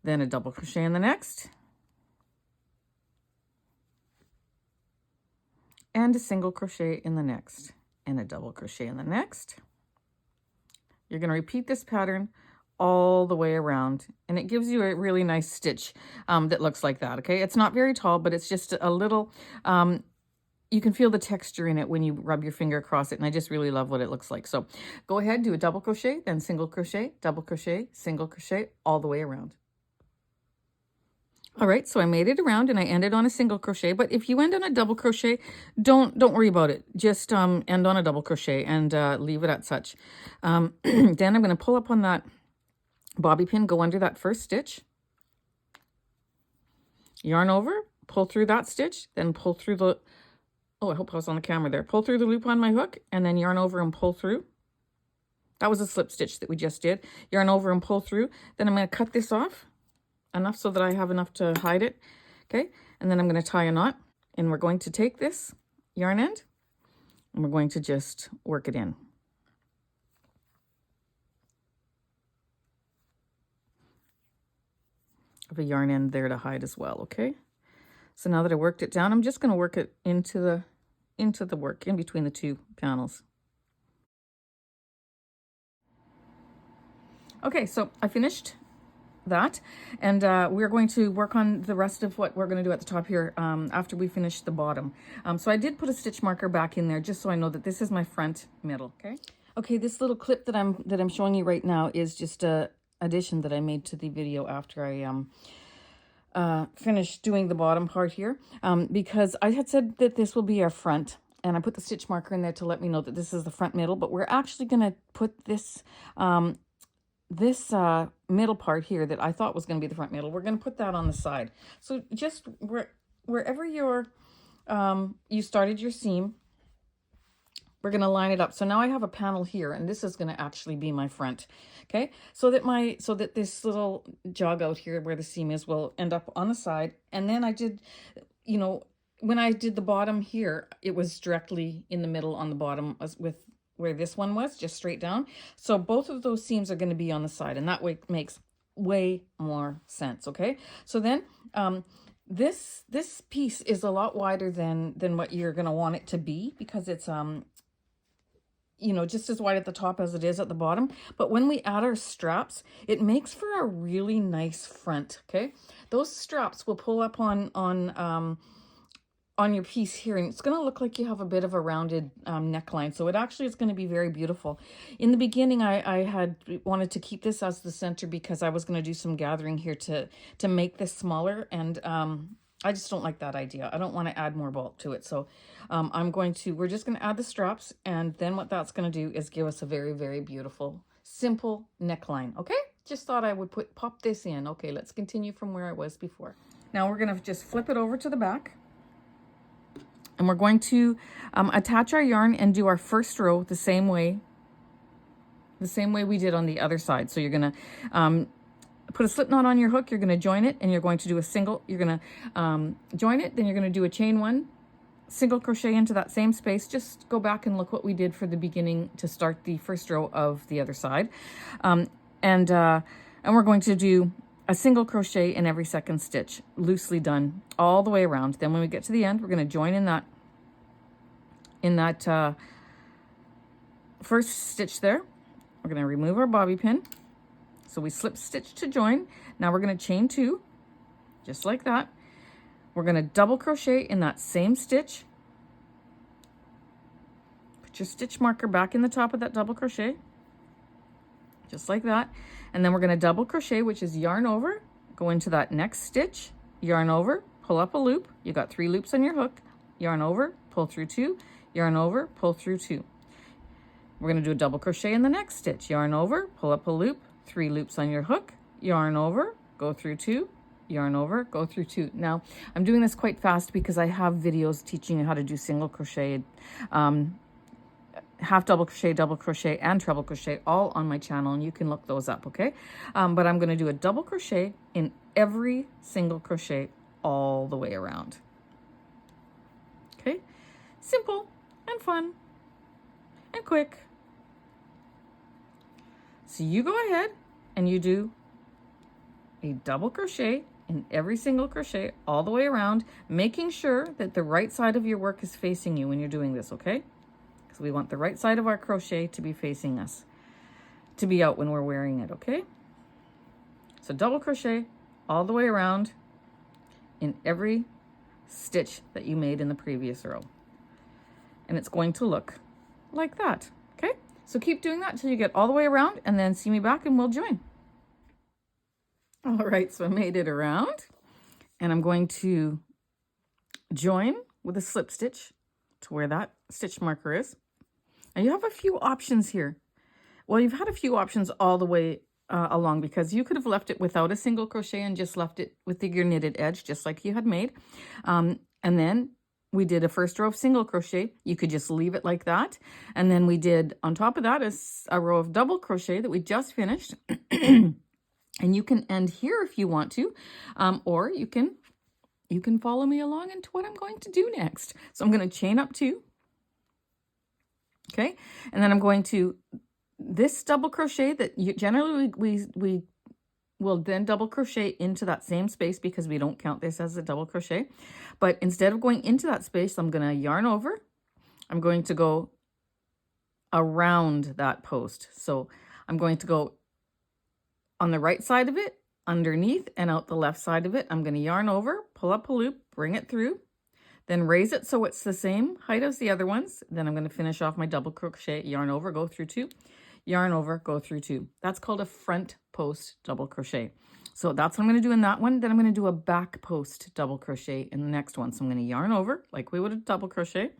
S1: Then a double crochet in the next. And a single crochet in the next. And a double crochet in the next. You're going to repeat this pattern all the way around, and it gives you a really nice stitch that looks like that, okay? It's not very tall, but it's just a little... you can feel the texture in it when you rub your finger across it, and I just really love what it looks like. So go ahead, do a double crochet, then single crochet, double crochet, single crochet, all the way around. All right, so I made it around and I ended on a single crochet, but if you end on a double crochet, don't worry about it. Just end on a double crochet and leave it at such. Then I'm going to pull up on that bobby pin, go under that first stitch, yarn over, pull through that stitch, then pull through the... Oh, I hope I was on the camera there. Pull through the loop on my hook and then yarn over and pull through. That was a slip stitch that we just did. Yarn over and pull through. Then I'm going to cut this off enough so that I have enough to hide it. Okay, and then I'm going to tie a knot, and we're going to take this yarn end and we're going to just work it in. I have a yarn end there to hide as well. Okay, so now that I worked it down, I'm just going to work it into the work in between the two panels. Okay, so I finished that, and we're going to work on the rest of what we're going to do at the top here after we finish the bottom. So I did put a stitch marker back in there just so I know that this is my front middle. Okay, this little clip that I'm showing you right now is just a addition that I made to the video after I finished doing the bottom part here, because I had said that this will be our front, and I put the stitch marker in there to let me know that this is the front middle, but we're actually going to put this middle part here that I thought was going to be the front middle, we're going to put that on the side. So just wherever you started your seam, we're going to line it up. So now I have a panel here, and this is going to actually be my front. Okay, so that this little jog out here where the seam is will end up on the side. And then I did, you know, when I did the bottom here, it was directly in the middle on the bottom with where this one was, just straight down. So both of those seams are going to be on the side, and that way makes way more sense. Okay, so then this piece is a lot wider than what you're going to want it to be, because it's you know, just as wide at the top as it is at the bottom. But when we add our straps, it makes for a really nice front. Okay, those straps will pull up on your piece here, and it's going to look like you have a bit of a rounded neckline. So it actually is going to be very beautiful. In the beginning, I had wanted to keep this as the center because I was going to do some gathering here to make this smaller, and I just don't like that idea. I don't want to add more bulk to it. So we're just going to add the straps, and then what that's going to do is give us a very, very beautiful, simple neckline. Okay, just thought I would pop this in. Okay, let's continue from where I was before. Now we're going to just flip it over to the back. And we're going to attach our yarn and do our first row the same way we did on the other side. So you're going to put a slip knot on your hook, you're going to join it, and you're going to do a single, you're going to join it, then you're going to do a chain one, single crochet into that same space. Just go back and look what we did for the beginning to start the first row of the other side. And we're going to do a single crochet in every second stitch, loosely done all the way around. Then when we get to the end, we're going to join in that first stitch there. We're going to remove our bobby pin. So we slip stitch to join. Now we're going to chain two, just like that. We're going to double crochet in that same stitch. Put your stitch marker back in the top of that double crochet, just like that. And then we're going to double crochet, which is yarn over, go into that next stitch, yarn over, pull up a loop. You got 3 loops on your hook, yarn over, pull through 2, yarn over, pull through 2. We're going to do a double crochet in the next stitch, yarn over, pull up a loop, 3 loops on your hook, yarn over, go through 2, yarn over, go through 2. Now I'm doing this quite fast because I have videos teaching you how to do single crochet, half double crochet and treble crochet all on my channel, and you can look those up. Okay, but I'm going to do a double crochet in every single crochet all the way around. Okay, simple and fun and quick. So you go ahead and you do a double crochet in every single crochet all the way around, making sure that the right side of your work is facing you when you're doing this. Okay, because we want the right side of our crochet to be facing us, to be out when we're wearing it. Okay, so double crochet all the way around in every stitch that you made in the previous row, and it's going to look like that. Okay, so keep doing that until you get all the way around, and then see me back and we'll join. All right, so I made it around, and I'm going to join with a slip stitch to where that stitch marker is. Now you have a few options here. Well, you've had a few options all the way along, because you could have left it without a single crochet and just left it with your knitted edge, just like you had made. And then we did a first row of single crochet. You could just leave it like that. And then we did, on top of that, is a row of double crochet that we just finished. And you can end here if you want to, or you can follow me along into what I'm going to do next. So I'm going to chain up 2. Okay, and then I'm going to, this double crochet that you generally we will then double crochet into that same space because we don't count this as a double crochet. But instead of going into that space, I'm going to yarn over. I'm going to go around that post. So I'm going to go on the right side of it, underneath, and out the left side of it. I'm going to yarn over, pull up a loop, bring it through, then raise it so it's the same height as the other ones. Then I'm going to finish off my double crochet, yarn over, go through 2, yarn over, go through 2. That's called a front post double crochet. So that's what I'm going to do in that one. Then I'm going to do a back post double crochet in the next one. So I'm going to yarn over like we would a double crochet.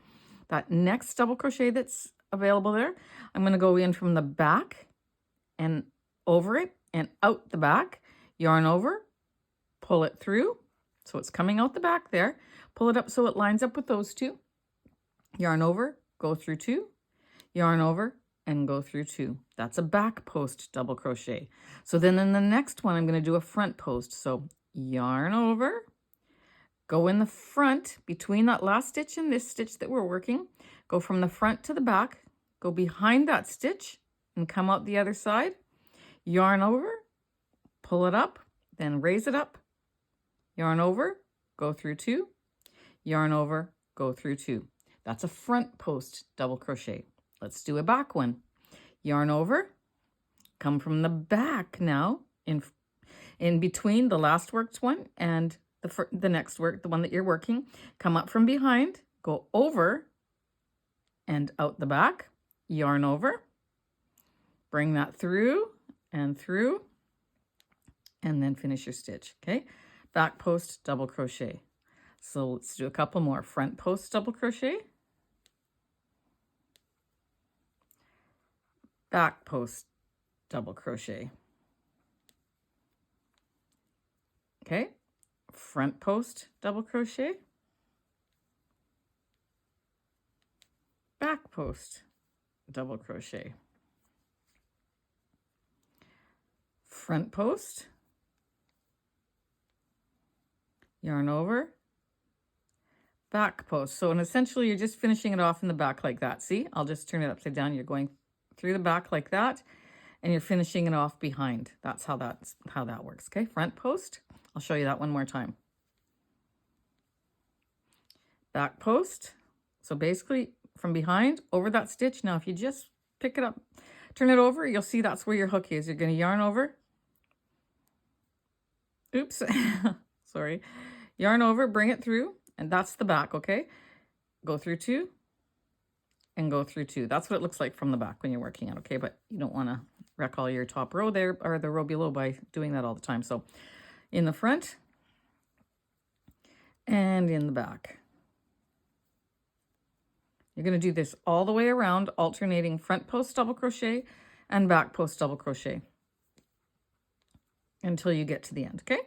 S1: That next double crochet that's available there, I'm going to go in from the back and over it and out the back, yarn over, pull it through. So it's coming out the back there. Pull it up so it lines up with those 2. Yarn over, go through 2, yarn over, and go through 2. That's a back post double crochet. So then in the next one, I'm going to do a front post. So yarn over, go in the front between that last stitch and this stitch that we're working. Go from the front to the back, go behind that stitch and come out the other side. Yarn over, pull it up, then raise it up, yarn over, go through 2, yarn over, go through 2. That's a front post double crochet. Let's do a back one. Yarn over, come from the back now in between the last worked one and the next work, the one that you're working. Come up from behind, go over and out the back, yarn over, bring that through, and then finish your stitch. Okay, back post double crochet. So let's do a couple more. Front post double crochet, back post double crochet. Okay, front post double crochet, back post double crochet, front post, yarn over, back post. So, and essentially you're just finishing it off in the back like that. See, I'll just turn it upside down. You're going through the back like that, and you're finishing it off behind. That's how that works. Okay, front post. I'll show you that one more time. Back post. So basically from behind over that stitch. Now, if you just pick it up, turn it over, you'll see that's where your hook is. You're going to yarn over. Oops, sorry. Yarn over, bring it through, and that's the back, okay? Go through 2 and go through 2. That's what it looks like from the back when you're working it, okay? But you don't want to wreck all your top row there or the row below by doing that all the time. So in the front and in the back. You're going to do this all the way around, alternating front post double crochet and back post double crochet until you get to the end, okay?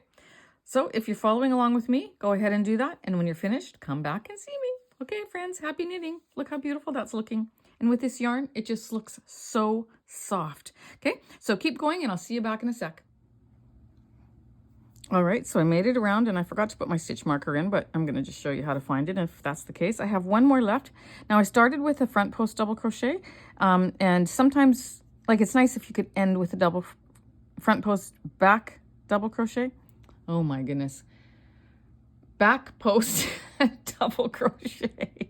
S1: So if you're following along with me, go ahead and do that. And when you're finished, come back and see me. Okay, friends, happy knitting. Look how beautiful that's looking. And with this yarn, it just looks so soft. Okay, so keep going and I'll see you back in a sec. All right, so I made it around and I forgot to put my stitch marker in, but I'm going to just show you how to find it if that's the case. I have one more left. Now I started with a front post double crochet, and sometimes, like, it's nice if you could end with a double front post back double crochet. Oh my goodness. Back post double crochet.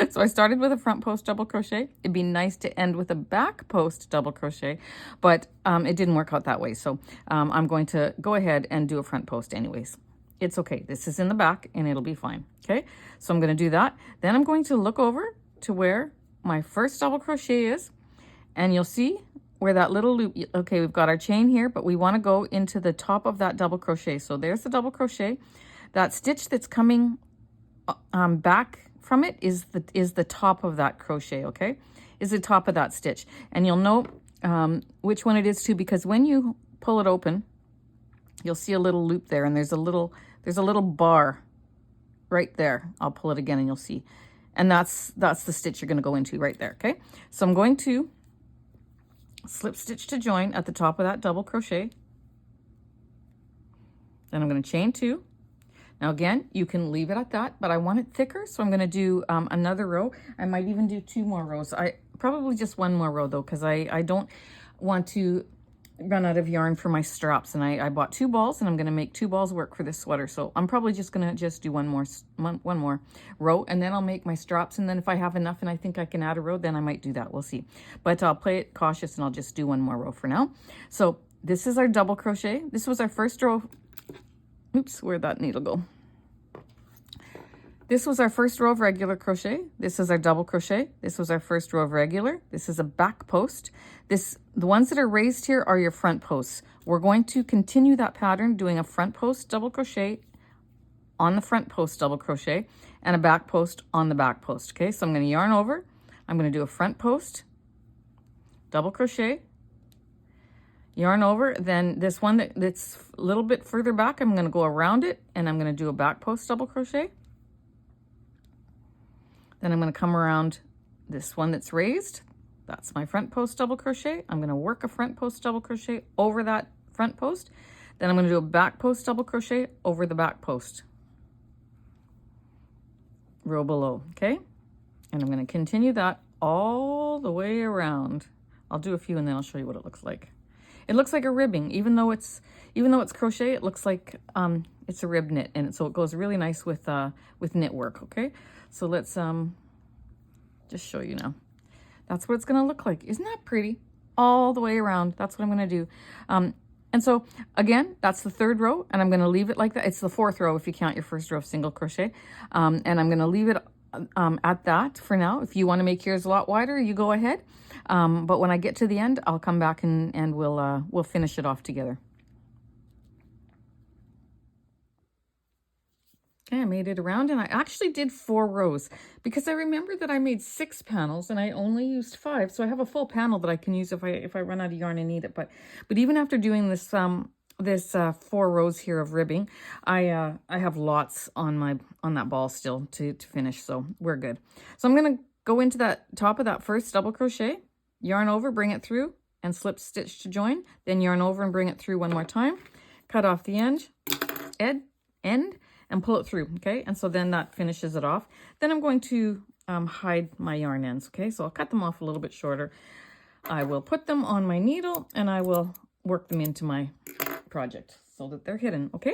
S1: So I started with a front post double crochet. It'd be nice to end with a back post double crochet, but it didn't work out that way. So I'm going to go ahead and do a front post anyways. It's okay. This is in the back and it'll be fine. Okay, so I'm going to do that. Then I'm going to look over to where my first double crochet is, and you'll see where that little loop, okay, we've got our chain here, but we want to go into the top of that double crochet. So there's the double crochet. That stitch that's coming back from it is the top of that crochet, okay? Is the top of that stitch. And you'll know which one it is too, because when you pull it open, you'll see a little loop there, and there's a little bar right there. I'll pull it again and you'll see. And that's the stitch you're going to go into right there, okay? So I'm going to slip stitch to join at the top of that double crochet. Then I'm going to chain 2. Now again, you can leave it at that, but I want it thicker, so I'm going to do another row. I might even do 2 more rows. Probably just 1 more row though, because I don't want to run out of yarn for my straps. And I bought 2 balls, and I'm going to make 2 balls work for this sweater. So I'm probably just going to do one more row, and then I'll make my straps. And then if I have enough and I think I can add a row, then I might do that. We'll see. But I'll play it cautious and I'll just do 1 more row for now. So this is our double crochet. This was our first row. Oops, where'd that needle go? This was our first row of regular crochet. This is our double crochet. This was our first row of regular. This is a back post. The ones that are raised here are your front posts. We're going to continue that pattern doing a front post double crochet on the front post double crochet and a back post on the back post. Okay, so I'm going to yarn over. I'm going to do a front post double crochet, yarn over. Then this one that's a little bit further back, I'm going to go around it and I'm going to do a back post double crochet. Then I'm going to come around this one that's raised. That's my front post double crochet. I'm going to work a front post double crochet over that front post. Then I'm going to do a back post double crochet over the back post. Row below, okay? And I'm going to continue that all the way around. I'll do a few and then I'll show you what it looks like. It looks like a ribbing, even though it's crochet, it looks like it's a rib knit, and so it goes really nice with knit work, okay? So let's just show you now. That's what it's going to look like. Isn't that pretty? All the way around. That's what I'm going to do. And so again, that's the 3rd row, and I'm going to leave it like that. It's the 4th row if you count your first row of single crochet. And I'm going to leave it at that for now. If you want to make yours a lot wider, you go ahead. But when I get to the end, I'll come back and we'll finish it off together. Okay, I made it around, and I actually did 4 rows because I remember that I made 6 panels and I only used 5. So I have a full panel that I can use if I run out of yarn and need it. But even after doing this 4 rows here of ribbing, I have lots on that ball still to finish, so we're good. So I'm going to go into that top of that first double crochet, yarn over, bring it through, and slip stitch to join. Then yarn over and bring it through 1 more time. Cut off the end, and pull it through, okay? And so then that finishes it off. Then I'm going to hide my yarn ends, okay? So I'll cut them off a little bit shorter. I will put them on my needle and I will work them into my project so that they're hidden, okay?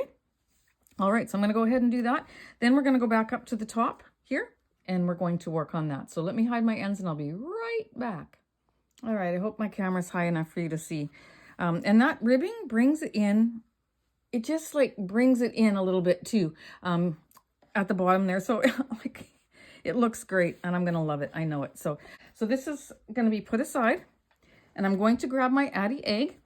S1: All right, so I'm going to go ahead and do that. Then we're going to go back up to the top here and we're going to work on that. So let me hide my ends and I'll be right back. All right, I hope my camera's high enough for you to see. And that ribbing brings it in. It just like brings it in a little bit too at the bottom there. So like it looks great and I'm going to love it. I know it. So this is going to be put aside and I'm going to grab my Addi Egg,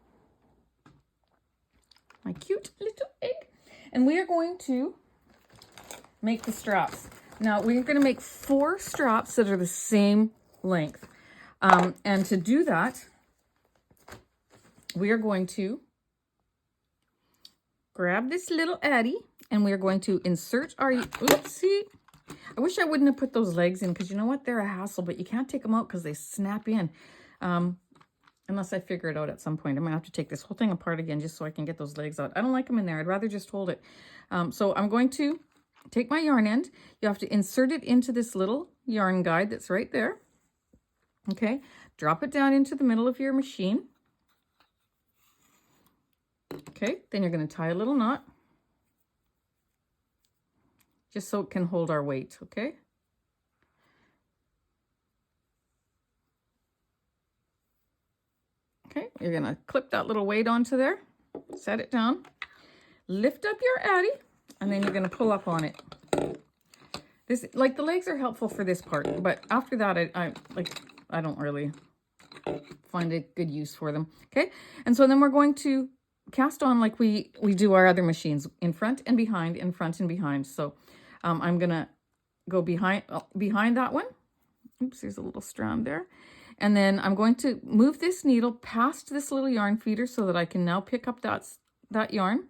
S1: my cute little egg, and we are going to make the straps. Now we're going to make 4 straps that are the same length. And to do that, we are going to grab this little Addi and we're going to insert our, oopsie. I wish I wouldn't have put those legs in because you know what? They're a hassle, but you can't take them out because they snap in. Unless I figure it out at some point. I'm going to have to take this whole thing apart again just so I can get those legs out. I don't like them in there. I'd rather just hold it. So I'm going to take my yarn end. You have to insert it into this little yarn guide that's right there. Okay. Drop it down into the middle of your machine. Okay, then you're going to tie a little knot just so it can hold our weight, okay? Okay, you're going to clip that little weight onto there, set it down, lift up your Addi, and then you're going to pull up on it. This, like, the legs are helpful for this part, but after that, I don't really find a good use for them, okay? And so then we're going to cast on like we do our other machines, in front and behind, in front and behind. So I'm gonna go behind that one. Oops, there's a little strand there. And then I'm going to move this needle past this little yarn feeder so that I can now pick up that yarn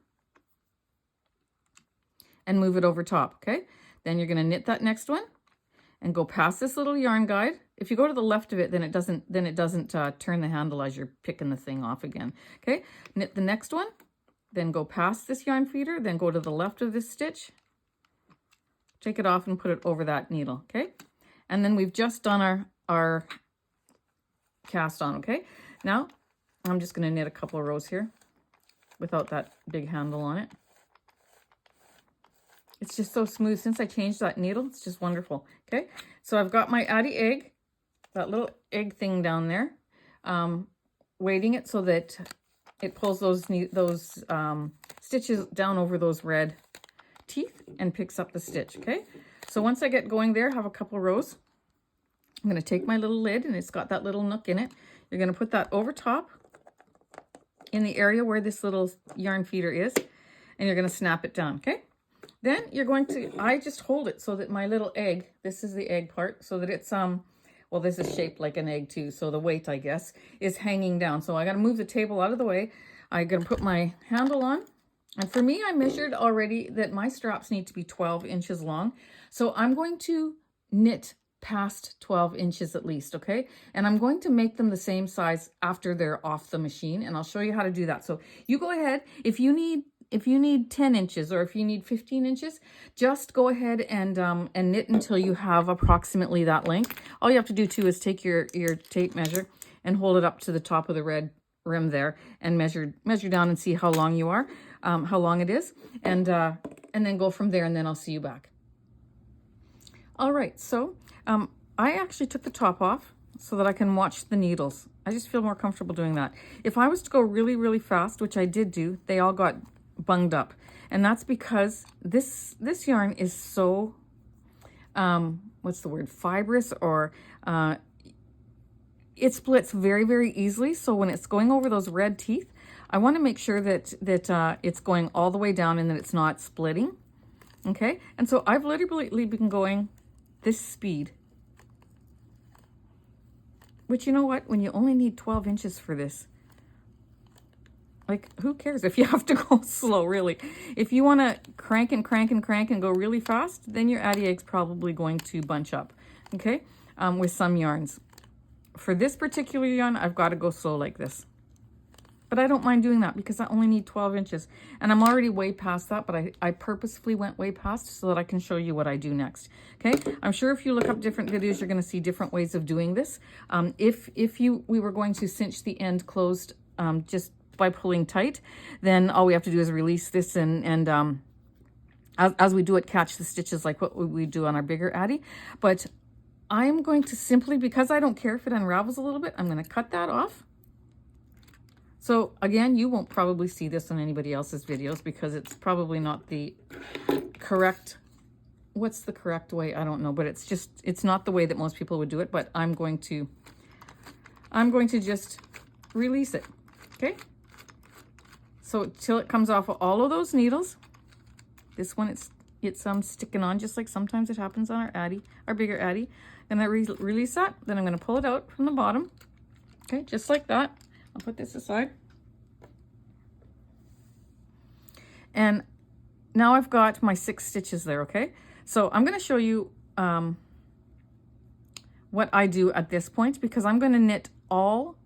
S1: and move it over top, okay? Then you're going to knit that next one and go past this little yarn guide. If you go to the left of it, then it doesn't turn the handle as you're picking the thing off again. Okay, knit the next one, then go past this yarn feeder, then go to the left of this stitch, take it off and put it over that needle. Okay, and then we've just done our cast on. Okay, now I'm just going to knit a couple of rows here without that big handle on it. It's just so smooth. Since I changed that needle, it's just wonderful. Okay, so I've got my Addi Egg, that little egg thing down there, weighting it so that it pulls those stitches down over those red teeth and picks up the stitch. Okay, so once I get going there, have a couple of rows. I'm going to take my little lid, and it's got that little nook in it. You're going to put that over top in the area where this little yarn feeder is, and you're going to snap it down. Okay, then you're going to, I just hold it so that my little egg, this is the egg part, so that it's, well, this is shaped like an egg too, so the weight, I guess, is hanging down. So I got to move the table out of the way. I'm going to put my handle on. And for me, I measured already that my straps need to be 12 inches long. So I'm going to knit past 12 inches at least, okay? And I'm going to make them the same size after they're off the machine, and I'll show you how to do that. So you go ahead, if you need 10 inches or if you need 15 inches, just go ahead and knit until you have approximately that length. All you have to do too is take your tape measure and hold it up to the top of the red rim there and measure down and see how long you are, how long it is, and then go from there, and then I'll see you back. All right, so I actually took the top off so that I can watch the needles. I just feel more comfortable doing that. If I was to go really, really fast, which I did do, they all got bunged up. And that's because this yarn is so, what's the word, fibrous, or it splits very, very easily. So when it's going over those red teeth, I want to make sure that it's going all the way down and that it's not splitting. Okay, and so I've literally been going this speed, which, you know what, when you only need 12 inches for this, like, who cares if you have to go slow, really? If you want to crank and crank and crank and go really fast, then your Addi Egg's probably going to bunch up, okay, with some yarns. For this particular yarn, I've got to go slow like this. But I don't mind doing that because I only need 12 inches. And I'm already way past that, but I purposefully went way past so that I can show you what I do next. Okay, I'm sure if you look up different videos, you're going to see different ways of doing this. If we were going to cinch the end closed just by pulling tight, then all we have to do is release this and as we do it, catch the stitches like what we do on our bigger Addi. But I'm going to simply, because I don't care if it unravels a little bit, I'm going to cut that off. So again, you won't probably see this on anybody else's videos because it's probably not the correct, what's the correct way? I don't know, but it's not the way that most people would do it, but I'm going to just release it, okay? So till it comes off of all of those needles. This one, it's sticking on just like sometimes it happens on our Addi, our bigger Addi. And I release that, then I'm going to pull it out from the bottom, okay, just like that. I'll put this aside. And now I've got my 6 stitches there, okay? So I'm going to show you what I do at this point, because I'm going to knit all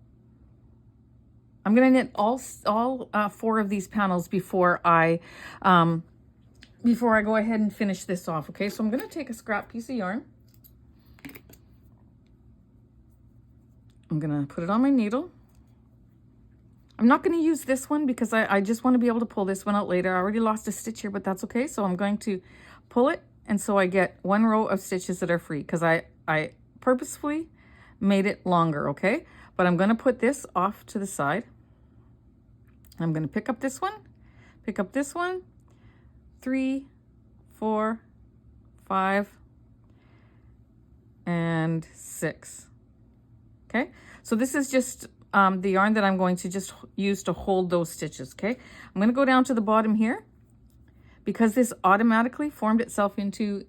S1: 4 of these panels before I go ahead and finish this off, okay? So I'm going to take a scrap piece of yarn. I'm going to put it on my needle. I'm not going to use this one because I just want to be able to pull this one out later. I already lost a stitch here, but that's okay. So I'm going to pull it, and so I get 1 row of stitches that are free because I purposefully made it longer, okay? But I'm going to put this off to the side. I'm going to pick up this one, 3, 4, 5, and 6. Okay, so this is just the yarn that I'm going to just use to hold those stitches, okay? I'm going to go down to the bottom here because this automatically formed itself into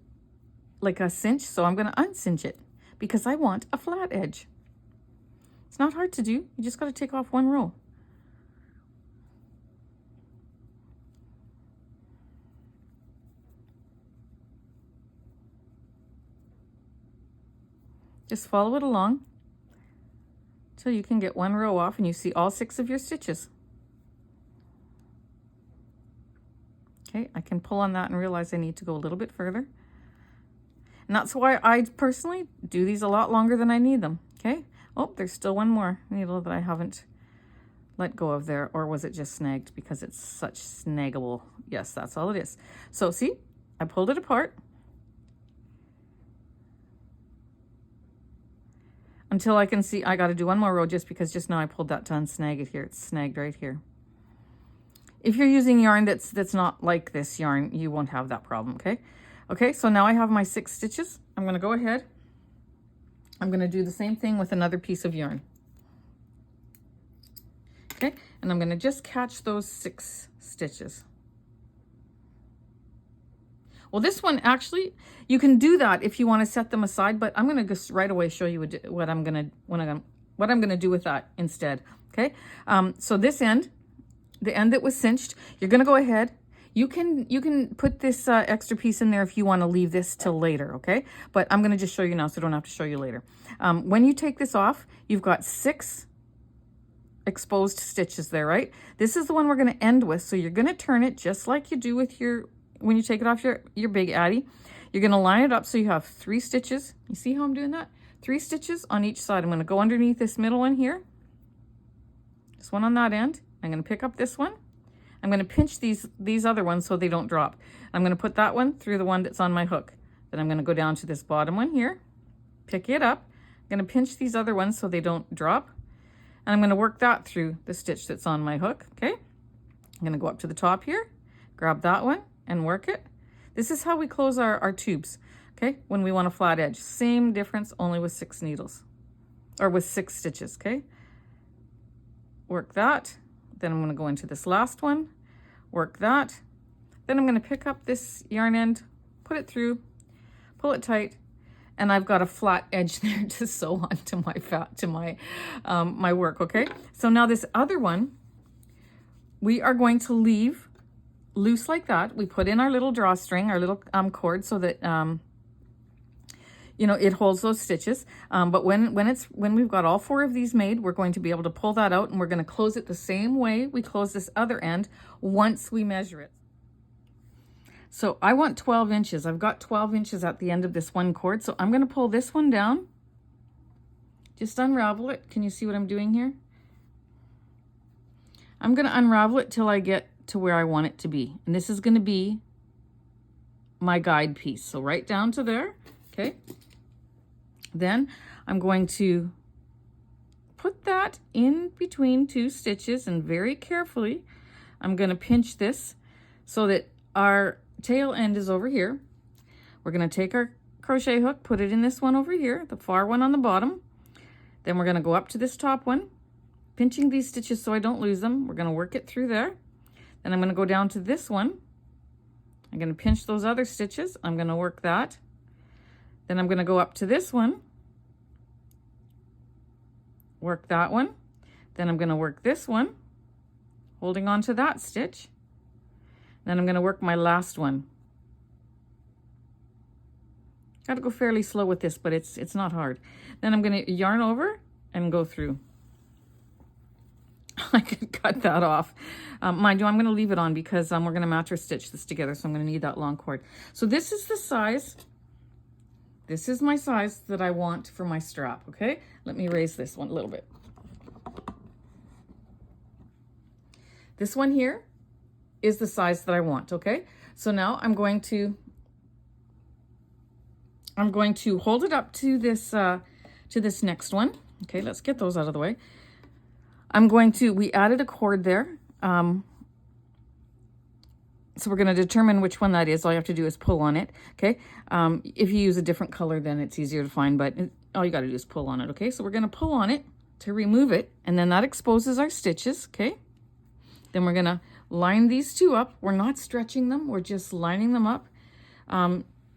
S1: like a cinch, so I'm going to uncinch it because I want a flat edge. It's not hard to do. You just got to take off 1 row. Just follow it along till you can get one row off and you see all 6 of your stitches. Okay, I can pull on that and realize I need to go a little bit further. And that's why I personally do these a lot longer than I need them. Okay. Oh, there's still one more needle that I haven't let go of there. Or was it just snagged because it's such snaggable? Yes, that's all it is. So see, I pulled it apart until I can see. I got to do one more row just because just now I pulled that to unsnag it here. It's snagged right here. If you're using yarn that's not like this yarn, you won't have that problem, okay? Okay, so now I have my 6 stitches. I'm going to go ahead. I'm going to do the same thing with another piece of yarn. Okay, and I'm going to just catch those 6 stitches. Well, this one actually, you can do that if you want to set them aside, but I'm going to just right away show you what I'm going to do with that instead. Okay, so this end, the end that was cinched, you're going to go ahead. You can put this extra piece in there if you want to leave this till later, okay? But I'm going to just show you now so I don't have to show you later. When you take this off, you've got 6 exposed stitches there, right? This is the one we're going to end with. So you're going to turn it just like you do with when you take it off your big Addi. You're going to line it up so you have 3 stitches. You see how I'm doing that? 3 stitches on each side. I'm going to go underneath this middle one here. This one on that end. I'm going to pick up this one. I'm going to pinch these other ones so they don't drop. I'm going to put that one through the one that's on my hook. Then I'm going to go down to this bottom one here, pick it up. I'm going to pinch these other ones so they don't drop. And I'm going to work that through the stitch that's on my hook, okay? I'm going to go up to the top here, grab that one and work it. This is how we close our tubes, okay? When we want a flat edge. Same difference, only with 6 needles. Or with 6 stitches, okay? Work that. Then I'm going to go into this last one, work that. Then I'm going to pick up this yarn end, put it through, pull it tight, and I've got a flat edge there to sew onto my work, okay? So now this other one, we are going to leave loose like that. We put in our little drawstring, our little cord, so that you know, it holds those stitches. But when we've got all 4 of these made, we're going to be able to pull that out and we're going to close it the same way we close this other end once we measure it. So I want 12 inches. I've got 12 inches at the end of this one cord. So I'm going to pull this one down. Just unravel it. Can you see what I'm doing here? I'm going to unravel it till I get to where I want it to be. And this is going to be my guide piece. So right down to there. Okay. Then I'm going to put that in between 2 stitches and very carefully I'm going to pinch this so that our tail end is over here. We're going to take our crochet hook, put it in this one over here, the far one on the bottom. Then we're going to go up to this top one, pinching these stitches so I don't lose them. We're going to work it through there. Then I'm going to go down to this one. I'm going to pinch those other stitches. I'm going to work that. Then I'm going to go up to this one, work that one. Then I'm going to work this one, holding on to that stitch. Then I'm going to work my last one. Got to go fairly slow with this, but it's not hard. Then I'm going to yarn over and go through. I could cut that off. Mind you, I'm going to leave it on because we're going to match or stitch this together, so I'm going to need that long cord. So this is the size. This is my size that I want for my strap, okay? Let me raise this one a little bit. This one here is the size that I want, okay? So now I'm going to hold it up to this next one. Okay, let's get those out of the way. We added a cord there. So we're going to determine which one that is. All you have to do is pull on it, okay? If you use a different color, then it's easier to find, but all you got to do is pull on it, okay? So we're going to pull on it to remove it, and then that exposes our stitches, okay? Then we're going to line these 2 up. We're not stretching them. We're just lining them up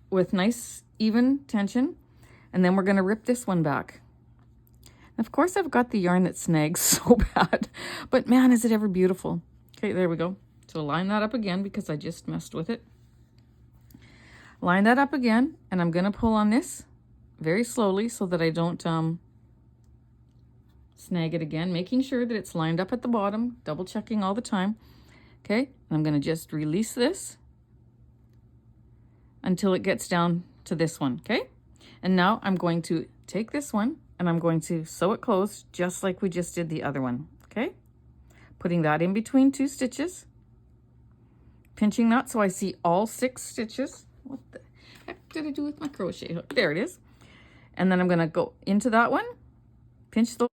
S1: with nice, even tension, and then we're going to rip this one back. Of course, I've got the yarn that snags so bad, but man, is it ever beautiful. Okay, there we go. So line that up again because I just messed with it. Line that up again, and I'm going to pull on this very slowly so that I don't snag it again, making sure that it's lined up at the bottom, double checking all the time. Okay, and I'm going to just release this until it gets down to this one. Okay, and now I'm going to take this one and I'm going to sew it closed just like we just did the other one. Okay, putting that in between 2 stitches, pinching that so I see all 6 stitches. What the heck did I do with my crochet hook? There it is. And then I'm going to go into that one, pinch the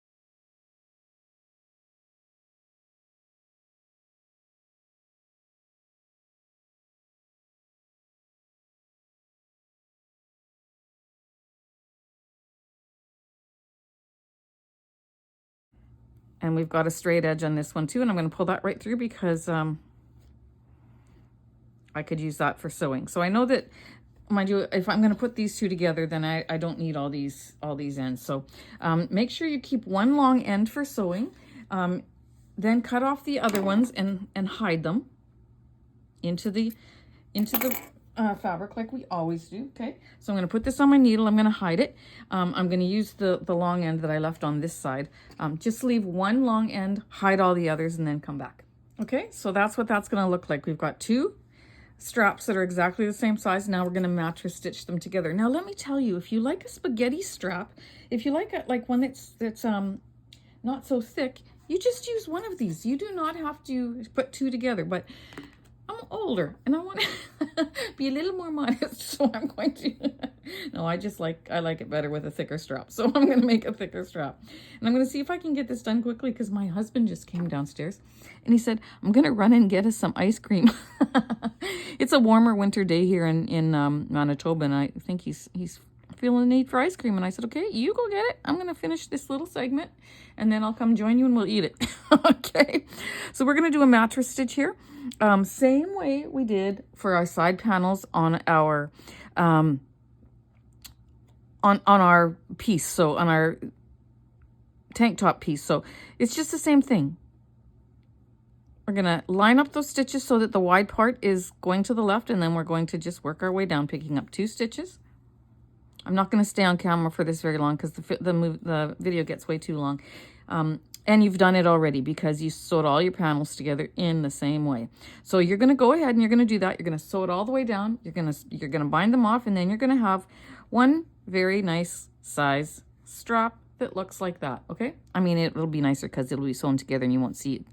S1: and we've got a straight edge on this one too, and I'm going to pull that right through because I could use that for sewing. So I know that, mind you, if I'm going to put these 2 together, then I don't need all these ends. So make sure you keep one long end for sewing, then cut off the other ones and hide them into the fabric like we always do. Okay, so I'm going to put this on my needle. I'm going to hide it. I'm going to use the long end that I left on this side. Just leave one long end, hide all the others, and then come back. Okay, so that's what that's going to look like. We've got 2 straps that are exactly the same size. Now we're going to match or stitch them together. Now let me tell you, if you like a spaghetti strap, if you like one that's not so thick, you just use one of these. You do not have to put 2 together, but I'm older and I want to be a little more modest, so I'm going to no, I like it better with a thicker strap, so I'm going to make a thicker strap. And I'm going to see if I can get this done quickly because my husband just came downstairs and he said, I'm going to run and get us some ice cream. It's a warmer winter day here in Manitoba, and I think he's feeling the need for ice cream. And I said, okay, you go get it. I'm going to finish this little segment and then I'll come join you and we'll eat it. Okay, so we're going to do a mattress stitch here. Same way we did for our side panels on our on our piece, so on our tank top piece. So it's just the same thing. We're going to line up those stitches so that the wide part is going to the left, and then we're going to just work our way down, picking up 2 stitches. I'm not going to stay on camera for this very long because the video gets way too long. And you've done it already because you sewed all your panels together in the same way. So you're going to go ahead and you're going to do that. You're going to sew it all the way down. You're going to bind them off, and then you're going to have one very nice size strap that looks like that. Okay, I mean, it'll be nicer because it'll be sewn together and you won't see it.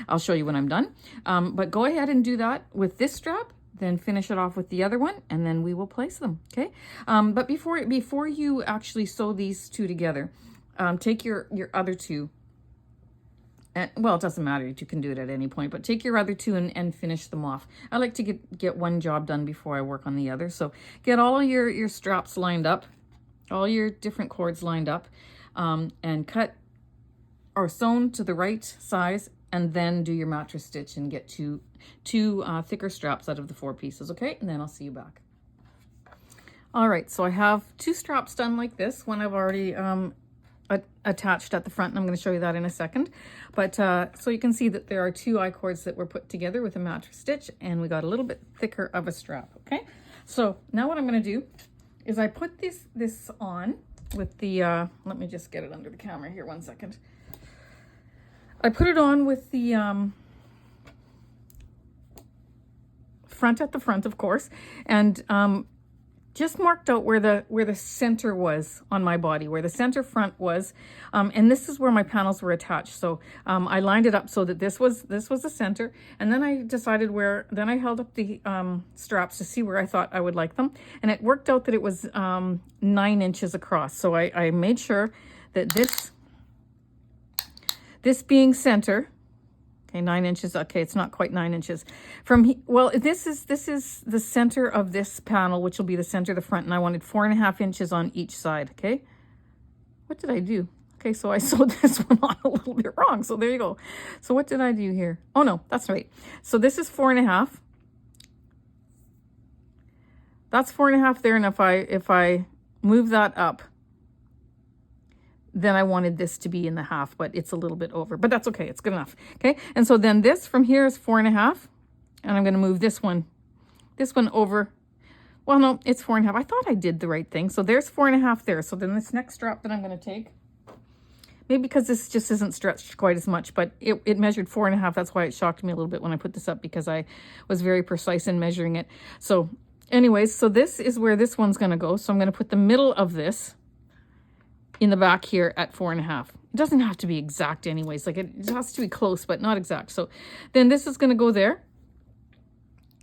S1: I'll show you when I'm done. But go ahead and do that with this strap, then finish it off with the other one, and then we will place them. Okay, but before you actually sew these 2 together, take your other 2. And, well, it doesn't matter. You can do it at any point, but take your other 2 and finish them off. I like to get one job done before I work on the other. So get all your straps lined up, all your different cords lined up, and cut or sewn to the right size, and then do your mattress stitch and get two thicker straps out of the 4 pieces. Okay, and then I'll see you back. All right, so I have 2 straps done like this. One I've already attached at the front, and I'm going to show you that in a second. But so you can see that there are 2 I-cords that were put together with a mattress stitch, and we got a little bit thicker of a strap. Okay, so now what I'm going to do is I put this on with the let me just get it under the camera here 1 second. I put it on with the front at the front, of course, and just marked out where the center was on my body, where the center front was, and this is where my panels were attached. So I lined it up so that this was the center, and then I decided then I held up the straps to see where I thought I would like them, and it worked out that it was 9 inches across. So I made sure that this being center. Okay, 9 inches. Okay, it's not quite 9 inches. Well, this is the center of this panel, which will be the center of the front, and I wanted 4.5 inches on each side. Okay, what did I do? Okay, so I sewed this one on a little bit wrong. So there you go. So what did I do here? Oh no, that's right. So this is 4.5. That's 4.5 there, and if I move that up, then I wanted this to be in the half, but it's a little bit over, but that's okay. It's good enough. Okay. And so then this from here is 4.5, and I'm going to move this one over Well, no, it's 4.5. I thought I did the right thing. So there's 4.5 there. So then this next strap that I'm going to take, maybe because this just isn't stretched quite as much, but it measured 4.5. That's why it shocked me a little bit when I put this up, because I was very precise in measuring it. So anyways, so this is where this one's going to go. So I'm going to put the middle of this in the back here at 4.5. It doesn't have to be exact anyways. Like it has to be close, but not exact. So then this is going to go there.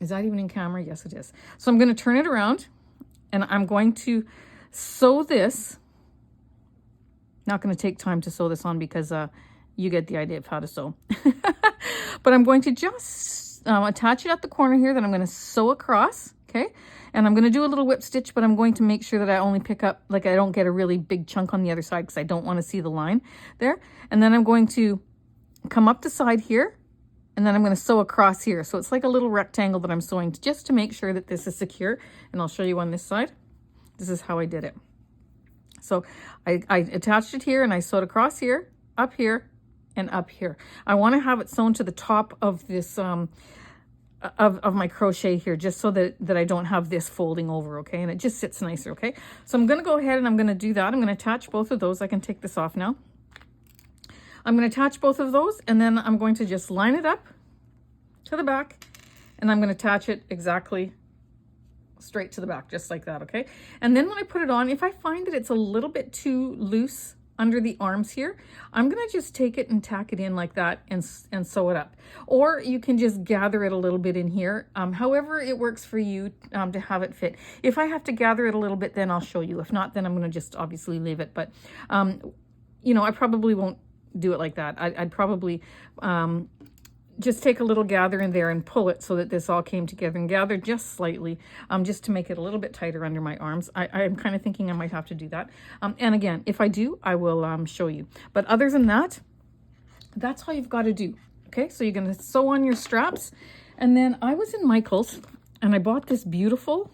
S1: Is that even in camera? Yes, it is. So I'm going to turn it around and I'm going to sew this. Not going to take time to sew this on because you get the idea of how to sew. But I'm going to just attach it at the corner here. Then I'm going to sew across. Okay. And I'm going to do a little whip stitch, but I'm going to make sure that I only pick up, like I don't get a really big chunk on the other side because I don't want to see the line there. And then I'm going to come up the side here, and then I'm going to sew across here. So it's like a little rectangle that I'm sewing just to make sure that this is secure. And I'll show you on this side. This is how I did it. So I attached it here and I sewed across here, up here, and up here. I want to have it sewn to the top of this of my crochet here, just so that I don't have this folding over, okay? And it just sits nicer, okay? So I'm going to go ahead and I'm going to do that. I'm going to attach both of those. I can take this off now. I'm going to attach both of those, and then I'm going to just line it up to the back, and I'm going to attach it exactly straight to the back, just like that, okay? And then when I put it on, if I find that it's a little bit too loose under the arms here, I'm going to just take it and tack it in like that and sew it up. Or you can just gather it a little bit in here, however it works for you to have it fit. If I have to gather it a little bit, then I'll show you. If not, then I'm going to just obviously leave it. But, you know, I probably won't do it like that. I'd probably just take a little gather in there and pull it so that this all came together, and gather just slightly, just to make it a little bit tighter under my arms. I'm kind of thinking I might have to do that. And again, if I do, I will show you. But other than that, that's all you've got to do. Okay, so you're going to sew on your straps. And then I was in Michael's and I bought this beautiful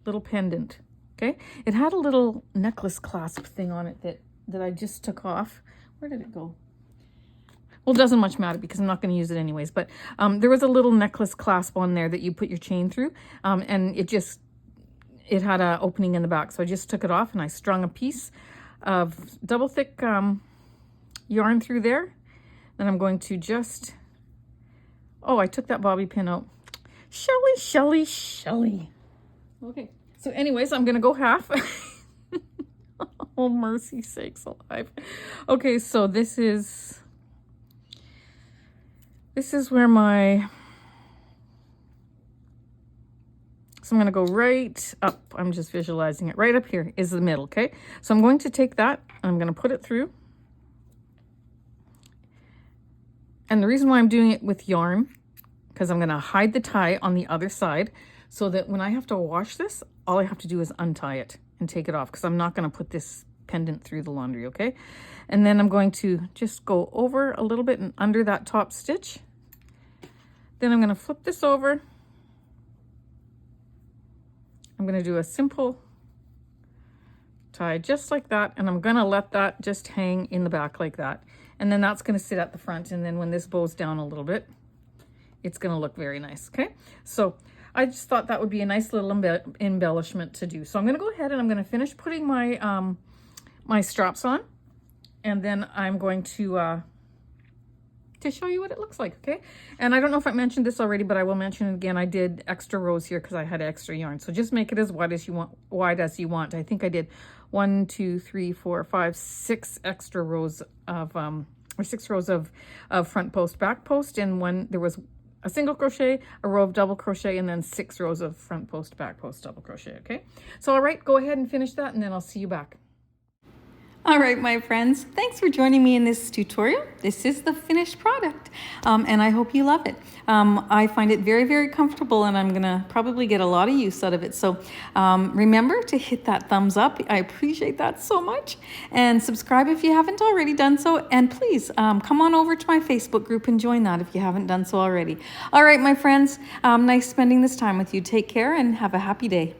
S1: little pendant. Okay, it had a little necklace clasp thing on it that I just took off. Where did it go? Well, it doesn't much matter because I'm not going to use it anyways, but there was a little necklace clasp on there that you put your chain through, and it had an opening in the back. So I just took it off and I strung a piece of double thick yarn through there. Then I'm going to just, I took that bobby pin out. Shelly. Okay, so anyways, I'm going to go half. Oh, mercy sakes alive. Okay, so this is where so I'm going to go right up. I'm just visualizing it. Right up here is the middle, okay? So I'm going to take that, I'm going to put it through. And the reason why I'm doing it with yarn, because I'm going to hide the tie on the other side, so that when I have to wash this, all I have to do is untie it and take it off, because I'm not going to put this pendant through the laundry, okay? And then I'm going to just go over a little bit and under that top stitch. Then I'm going to flip this over. I'm going to do a simple tie just like that, and I'm going to let that just hang in the back like that. And then that's going to sit at the front, and then when this bows down a little bit, it's going to look very nice, okay? So I just thought that would be a nice little embellishment to do. So I'm going to go ahead and I'm going to finish putting my my straps on, and then I'm going to show you what it looks like, okay? And I don't know if I mentioned this already, but I will mention it again. I did extra rows here because I had extra yarn. So just make it as wide as you want. I think I did 1, 2, 3, 4, 5, 6 extra rows of or 6 rows of front post, back post, and there was a single crochet, a row of double crochet, and then 6 rows of front post, back post, double crochet, okay? So all right, go ahead and finish that, and then I'll see you back.
S2: All right, my friends, thanks for joining me in this tutorial. This is the finished product, and I hope you love it. I find it very, very comfortable, and I'm gonna probably get a lot of use out of it. So remember to hit that thumbs up. I appreciate that so much. And subscribe if you haven't already done so. And please come on over to my Facebook group and join that if you haven't done so already. All right, my friends, nice spending this time with you. Take care and have a happy day.